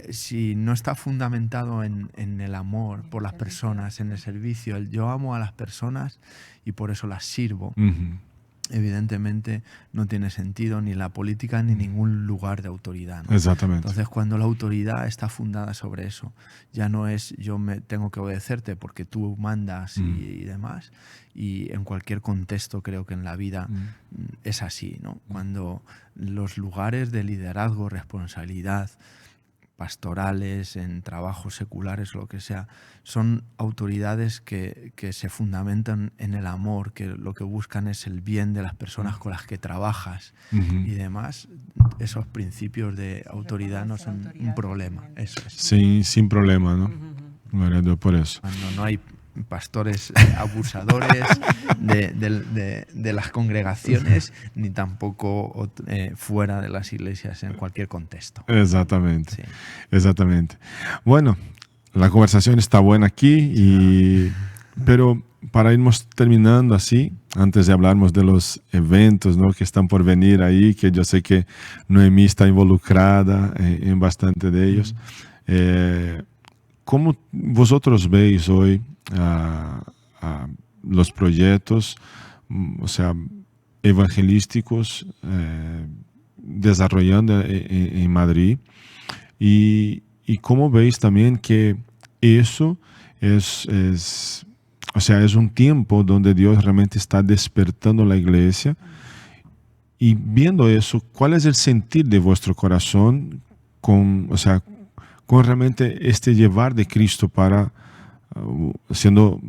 si no está fundamentado en el amor por las personas, en el servicio, el yo amo a las personas y por eso las sirvo, evidentemente no tiene sentido ni la política ni ningún lugar de autoridad, ¿no? Exactamente. Entonces, cuando la autoridad está fundada sobre eso, ya no es yo me tengo que obedecerte porque tú mandas y demás, y en cualquier contexto creo que en la vida es así, ¿no? Cuando los lugares de liderazgo, responsabilidad, pastorales, en trabajos seculares, lo que sea, son autoridades que se fundamentan en el amor, que lo que buscan es el bien de las personas con las que trabajas y demás. Esos principios de autoridad no son un problema. Eso es. Sin problema, ¿no? Gloria a Dios por eso. Cuando no hay pastores abusadores de las congregaciones, ni tampoco fuera de las iglesias en cualquier contexto. Exactamente. Sí. Exactamente. Bueno, la conversación está buena aquí, pero para irnos terminando así, antes de hablarmos de los eventos, ¿no?, que están por venir ahí, que yo sé que Noemí está involucrada en bastante de ellos, ¿cómo vosotros veis hoy los proyectos, o sea, evangelísticos desarrollando en Madrid? Y cómo veis también que eso o sea, es un tiempo donde Dios realmente está despertando la iglesia. Y viendo eso, ¿cuál es el sentir de vuestro corazón con realmente este llevar de Cristo para, siendo,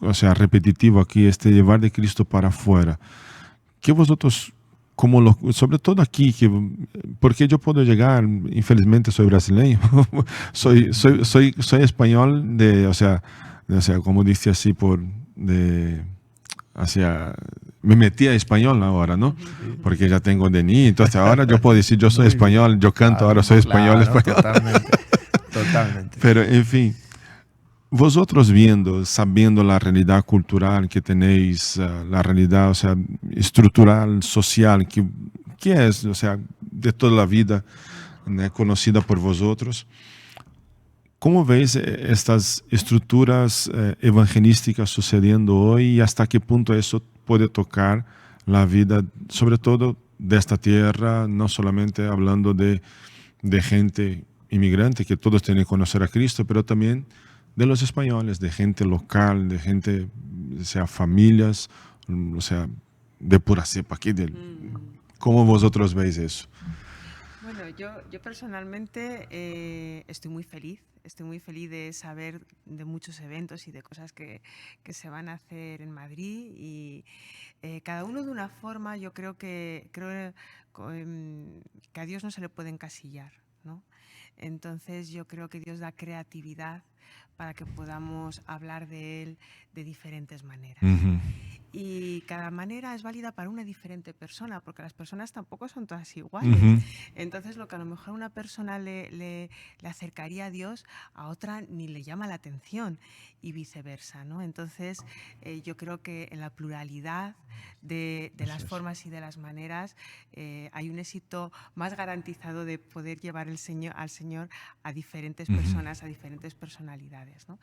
o sea, repetitivo aquí, este llevar de Cristo para afuera? ¿Qué vosotros, sobre todo aquí, porque yo puedo llegar, infelizmente soy brasileño, soy español o sea, como dice así, me metí a español ahora, ¿no? Porque ya tengo DNI, entonces ahora yo puedo decir yo soy español, yo canto, ahora soy español. Totalmente. Pero en fin, vosotros sabiendo la realidad cultural que tenéis, la realidad, o sea, estructural, social, que es, o sea, de toda la vida, ¿no?, conocida por vosotros, ¿cómo veis estas estructuras evangelísticas sucediendo hoy y hasta qué punto eso puede tocar la vida, sobre todo de esta tierra, no solamente hablando de gente inmigrante, que todos tienen que conocer a Cristo, pero también de los españoles, de gente local, de gente, o sea, familias, o sea, de pura cepa aquí. ¿Cómo vosotros veis eso? Bueno, yo personalmente estoy muy feliz de saber de muchos eventos y de cosas que se van a hacer en Madrid, y cada uno de una forma. Yo creo que a Dios no se le puede encasillar. ¿no? Entonces yo creo que Dios da creatividad para que podamos hablar de Él de diferentes maneras. Y cada manera es válida para una diferente persona, porque las personas tampoco son todas iguales. Entonces lo que a lo mejor a una persona le acercaría a Dios, a otra ni le llama la atención, y viceversa, ¿no? Entonces yo creo que en la pluralidad de las formas y de las maneras hay un éxito más garantizado de poder llevar al Señor a diferentes personas, a diferentes personalidades, ¿no?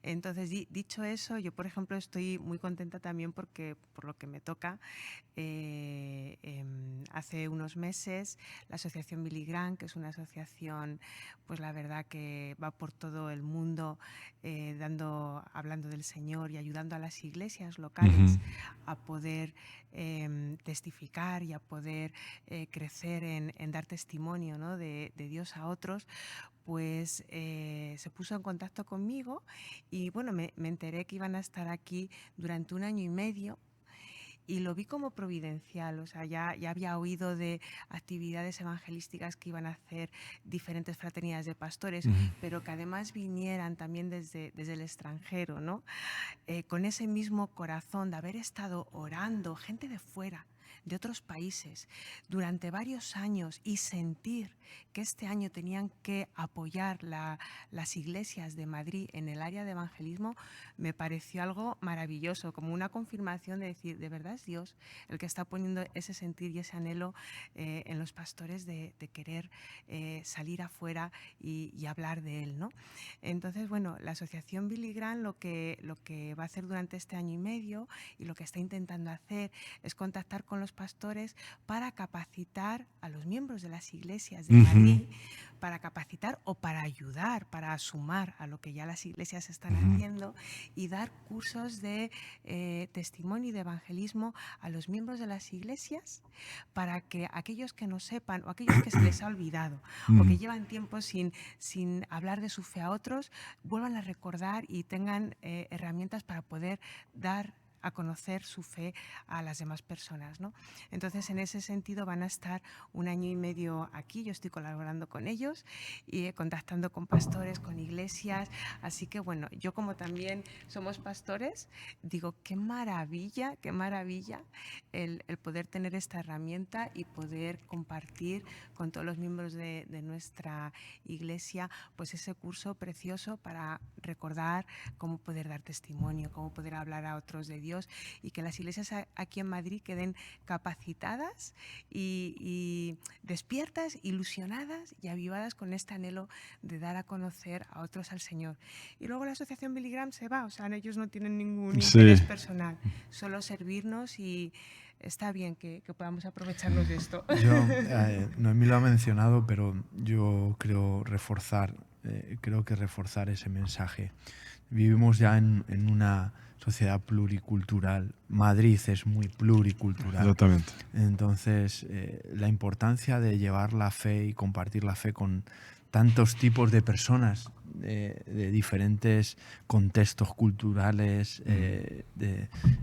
Entonces, dicho eso, yo, por ejemplo, estoy muy contenta también porque, por lo que me toca, hace unos meses la asociación Billy Graham, que es una asociación, pues la verdad que va por todo el mundo hablando del Señor y ayudando a las iglesias locales a poder testificar y a poder crecer en dar testimonio, ¿no?, de Dios a otros, pues se puso en contacto conmigo y bueno, me enteré que iban a estar aquí durante 1 año y medio. Y lo vi como providencial, o sea, ya había oído de actividades evangelísticas que iban a hacer diferentes fraternidades de pastores, pero que además vinieran también desde el extranjero, ¿no? Con ese mismo corazón de haber estado orando, gente de fuera, de otros países, durante varios años, y sentir que este año tenían que apoyar las iglesias de Madrid en el área de evangelismo, me pareció algo maravilloso, como una confirmación de decir, de verdad es Dios el que está poniendo ese sentir y ese anhelo en los pastores de querer salir afuera y hablar de Él, ¿no? Entonces, bueno, la asociación Billy Graham lo que va a hacer durante este 1 año y medio y lo que está intentando hacer es contactar con los pastores para capacitar a los miembros de las iglesias de Madrid, para capacitar o para ayudar, para sumar a lo que ya las iglesias están haciendo y dar cursos de testimonio y de evangelismo a los miembros de las iglesias, para que aquellos que no sepan o aquellos que se les ha olvidado o que llevan tiempo sin hablar de su fe a otros, vuelvan a recordar y tengan herramientas para poder dar a conocer su fe a las demás personas, ¿no? Entonces, en ese sentido van a estar 1 año y medio aquí, yo estoy colaborando con ellos y contactando con pastores, con iglesias, así que bueno, yo como también somos pastores, digo, qué maravilla el poder tener esta herramienta y poder compartir con todos los miembros de nuestra iglesia pues ese curso precioso para recordar cómo poder dar testimonio, cómo poder hablar a otros de Dios, y que las iglesias aquí en Madrid queden capacitadas y despiertas, ilusionadas y avivadas con este anhelo de dar a conocer a otros al Señor. Y luego la asociación Billy Graham se va, o sea, ellos no tienen ningún interés personal, solo servirnos, y está bien que podamos aprovecharnos de esto. Noemí lo ha mencionado, pero yo creo que reforzar ese mensaje. Vivimos ya en una sociedad pluricultural. Madrid es muy pluricultural. Exactamente. Entonces, la importancia de llevar la fe y compartir la fe con tantos tipos de personas de diferentes contextos culturales,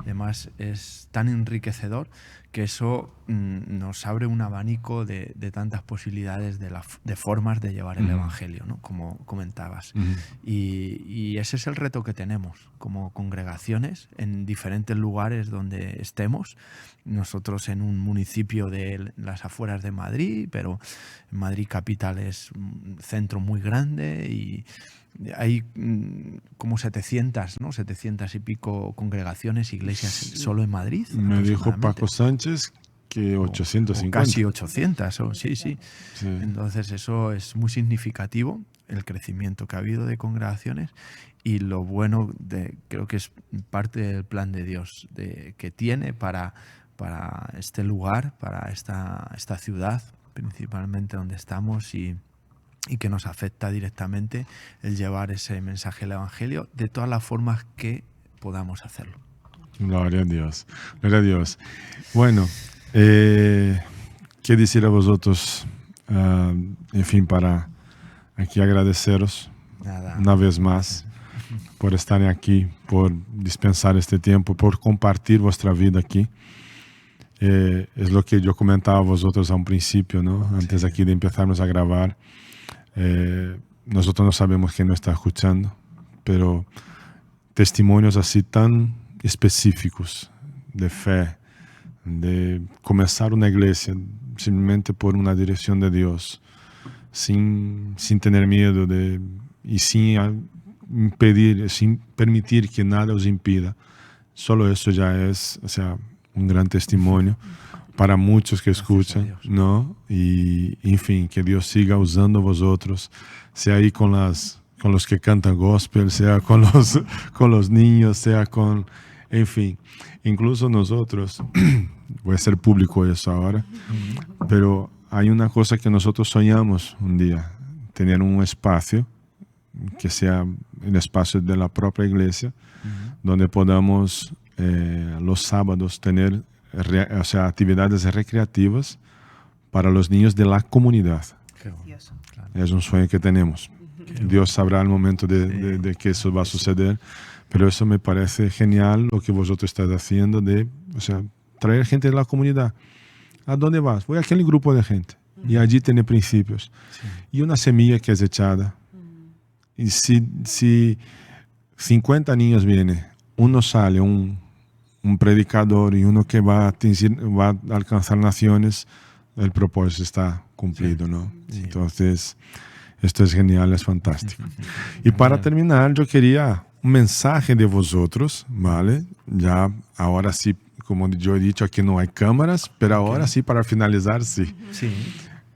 demás, es tan enriquecedor que eso nos abre un abanico de tantas posibilidades de formas de llevar el Evangelio, ¿no?, como comentabas. Y ese es el reto que tenemos como congregaciones en diferentes lugares donde estemos. Nosotros en un municipio de las afueras de Madrid, pero Madrid capital es un centro muy grande y hay como 700, ¿no?, 700 y pico congregaciones, iglesias solo en Madrid. Me dijo Paco Sánchez que 850. O casi 800, sí. Entonces eso es muy significativo, el crecimiento que ha habido de congregaciones, y lo bueno, creo que es parte del plan de Dios que tiene para este lugar, para esta ciudad, principalmente donde estamos, y que nos afecta directamente el llevar ese mensaje del Evangelio de todas las formas que podamos hacerlo. Gloria a Dios. Gloria a Dios. Bueno, ¿qué decir a vosotros? En fin, para aquí agradeceros una vez más por estar aquí, por dispensar este tiempo, por compartir vuestra vida aquí. Es lo que yo comentaba a vosotros a un principio, ¿no? Antes aquí de empezarnos a grabar. Nosotros no sabemos quién nos está escuchando, pero testimonios así tan específicos de fe, de comenzar una iglesia simplemente por una dirección de Dios, sin tener miedo y sin permitir que nada os impida. Solo eso ya es, o sea, un gran testimonio para muchos que escuchan, ¿no? Y, en fin, que Dios siga usando vosotros, sea ahí con los que cantan gospel, sea con los niños, sea con, en fin, incluso nosotros, voy a ser público eso ahora, pero hay una cosa que nosotros soñamos un día, tener un espacio que sea el espacio de la propia iglesia, donde podamos los sábados tener actividades recreativas para los niños de la comunidad. Precioso. Es un sueño que tenemos. Dios sabrá el momento de que eso va a suceder, pero eso me parece genial lo que vosotros estáis haciendo traer gente de la comunidad. ¿A dónde vas? Voy a aquel grupo de gente. Y allí tiene principios. Y una semilla que es echada. Y si 50 niños vienen, uno sale, un predicador y uno que va a alcanzar naciones, el propósito está cumplido, ¿no? Sí. Entonces, esto es genial, es fantástico. Y para terminar, yo quería un mensaje de vosotros, ¿vale? Ya, ahora sí, como yo he dicho, aquí no hay cámaras, pero ahora sí, para finalizar, sí.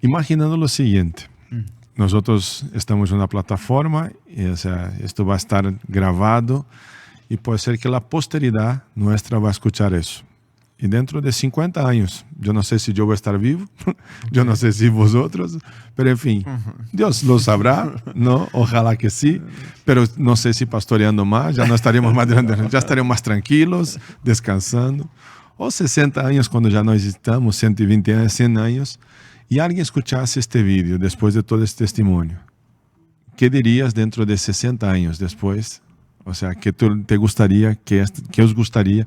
Imaginando lo siguiente. Nosotros estamos en una plataforma, y, esto va a estar grabado y puede ser que la posteridad nuestra va a escuchar eso. Y dentro de 50 años, yo no sé si yo voy a estar vivo, yo no sé si vosotros, pero en fin, Dios lo sabrá, ¿no? Ojalá que sí, pero no sé si pastoreando más, ya no estaremos más grandes, ya estaremos más tranquilos, descansando. O 60 años cuando ya no existamos, 120 años, 100 años, y alguien escuchase este vídeo después de todo este testimonio. ¿Qué dirías dentro de 60 años después? O sea, ¿qué te gustaría, qué os gustaría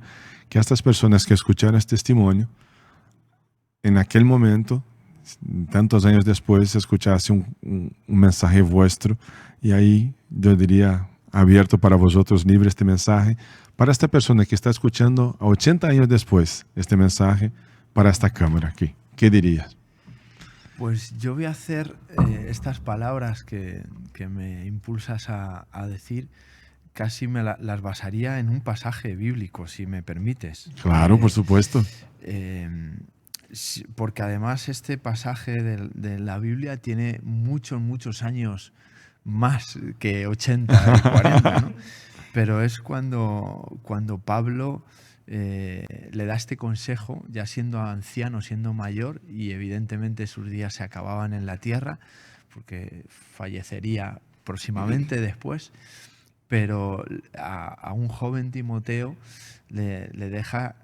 que estas personas que escucharan este testimonio, en aquel momento, tantos años después, escuchase un mensaje vuestro? Y ahí yo diría, abierto para vosotros, libre este mensaje, para esta persona que está escuchando a 80 años después este mensaje, para esta cámara aquí. ¿Qué dirías? Pues yo voy a hacer estas palabras que me impulsas a decir, casi las basaría en un pasaje bíblico, si me permites. Claro, por supuesto. Porque además este pasaje de la Biblia tiene muchos años más que 80 y 40, ¿no? Pero es cuando Pablo le da este consejo, ya siendo anciano, siendo mayor, y evidentemente sus días se acababan en la tierra, porque fallecería próximamente después. Pero a un joven Timoteo le deja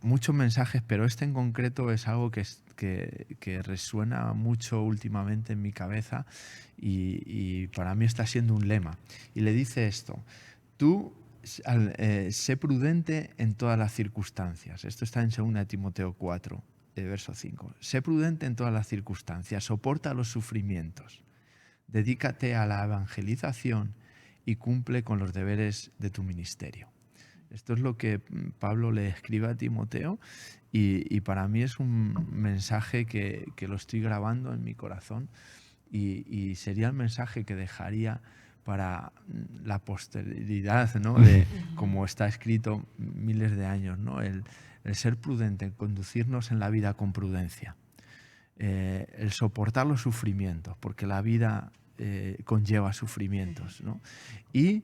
muchos mensajes, pero este en concreto es algo que resuena mucho últimamente en mi cabeza y para mí está siendo un lema. Y le dice esto: tú sé prudente en todas las circunstancias. Esto está en 2 Timoteo 4, verso 5. Sé prudente en todas las circunstancias, soporta los sufrimientos, dedícate a la evangelización y cumple con los deberes de tu ministerio. Esto es lo que Pablo le escribe a Timoteo y para mí es un mensaje que lo estoy grabando en mi corazón y sería el mensaje que dejaría para la posteridad, ¿no? De, como está escrito miles de años, ¿no? El ser prudente, el conducirnos en la vida con prudencia, el soportar los sufrimientos, porque la vida conlleva sufrimientos, ¿no? Y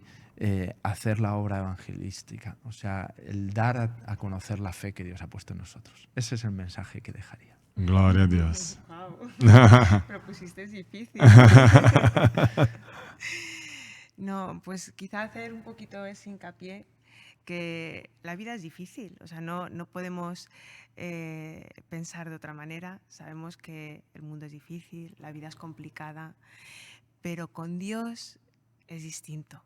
hacer la obra evangelística, o sea, el dar a conocer la fe que Dios ha puesto en nosotros. Ese es el mensaje que dejaría. Gloria a Dios. Wow. Pero pusiste difícil. No, pues quizá hacer un poquito ese hincapié que la vida es difícil, o sea, no podemos pensar de otra manera. Sabemos que el mundo es difícil, la vida es complicada, pero con Dios es distinto.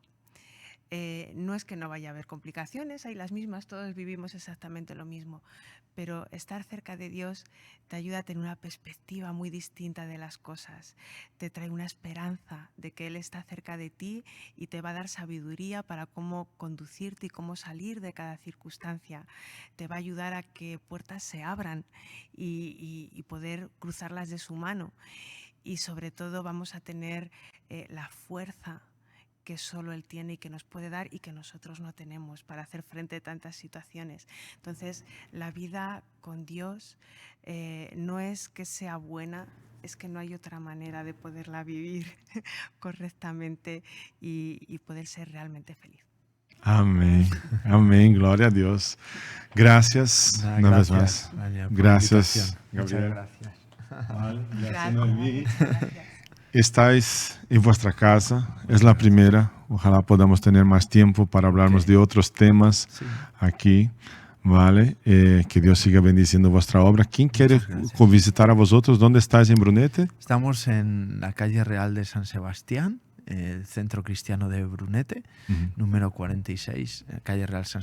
no es que no vaya a haber complicaciones, hay las mismas, todos vivimos exactamente lo mismo, pero estar cerca de Dios te ayuda a tener una perspectiva muy distinta de las cosas, te trae una esperanza de que Él está cerca de ti y te va a dar sabiduría para cómo conducirte y cómo salir de cada circunstancia, te va a ayudar a que puertas se abran y poder cruzarlas de su mano, y sobre todo vamos a tener la fuerza que solo Él tiene y que nos puede dar y que nosotros no tenemos para hacer frente a tantas situaciones. Entonces, la vida con Dios no es que sea buena, es que no hay otra manera de poderla vivir correctamente y poder ser realmente feliz. Amén, amén, gloria a Dios. Gracias una vez más. Daniel, por la Gracias, invitación. Muchas Gabriel. gracias. Vale, gracias, Gracias. Noemí. Gracias. Estáis en vuestra casa, es la primera. Ojalá podamos tener más tiempo para hablarnos de otros temas Sí. aquí. Vale, que Dios siga bendiciendo vuestra obra. ¿Quién quiere Muchas gracias. visitar a vosotros? ¿Dónde estáis en Brunete? Estamos en la calle Real de San Sebastián, el Centro Cristiano de Brunete, número 46, calle Real San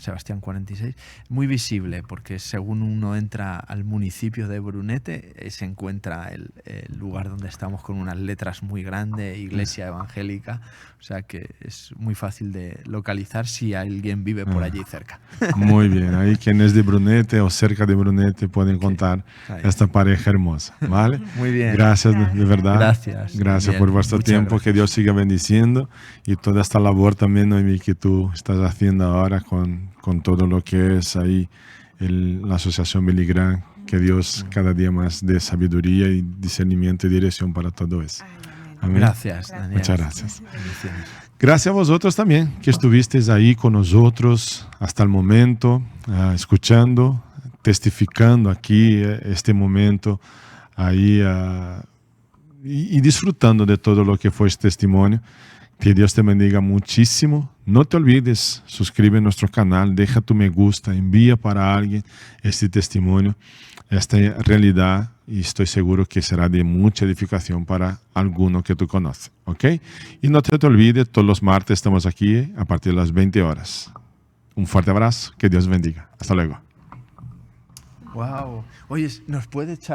Sebastián 46. Muy visible porque según uno entra al municipio de Brunete, se encuentra el lugar donde estamos con unas letras muy grandes, Iglesia Evangélica, o sea que es muy fácil de localizar si alguien vive por allí cerca. Muy bien, ahí quienes de Brunete o cerca de Brunete pueden contar Ahí. esta pareja hermosa, ¿vale? Muy bien. Gracias, de verdad. Gracias. Gracias Bien, por vuestro muchas tiempo, gracias. que Dios siga bendiciendo y toda esta labor también, Noemí, que tú estás haciendo ahora con todo lo que es ahí la Asociación Billy Graham, que Dios cada día más dé sabiduría y discernimiento y dirección para todo eso. Ay, amén. Amén. Gracias, Daniel. Muchas gracias. Bendiciones. Gracias a vosotros también que estuvisteis ahí con nosotros hasta el momento, escuchando, testificando aquí este momento ahí y disfrutando de todo lo que fue este testimonio. Que Dios te bendiga muchísimo. No te olvides, suscribe a nuestro canal, deja tu me gusta, envía para alguien este testimonio, esta realidad, y estoy seguro que será de mucha edificación para alguno que tú conoces. ¿Ok? Y no te olvides, todos los martes estamos aquí a partir de las 20 horas. Un fuerte abrazo, que Dios bendiga. Hasta luego. Wow. Oye, ¿nos puede echar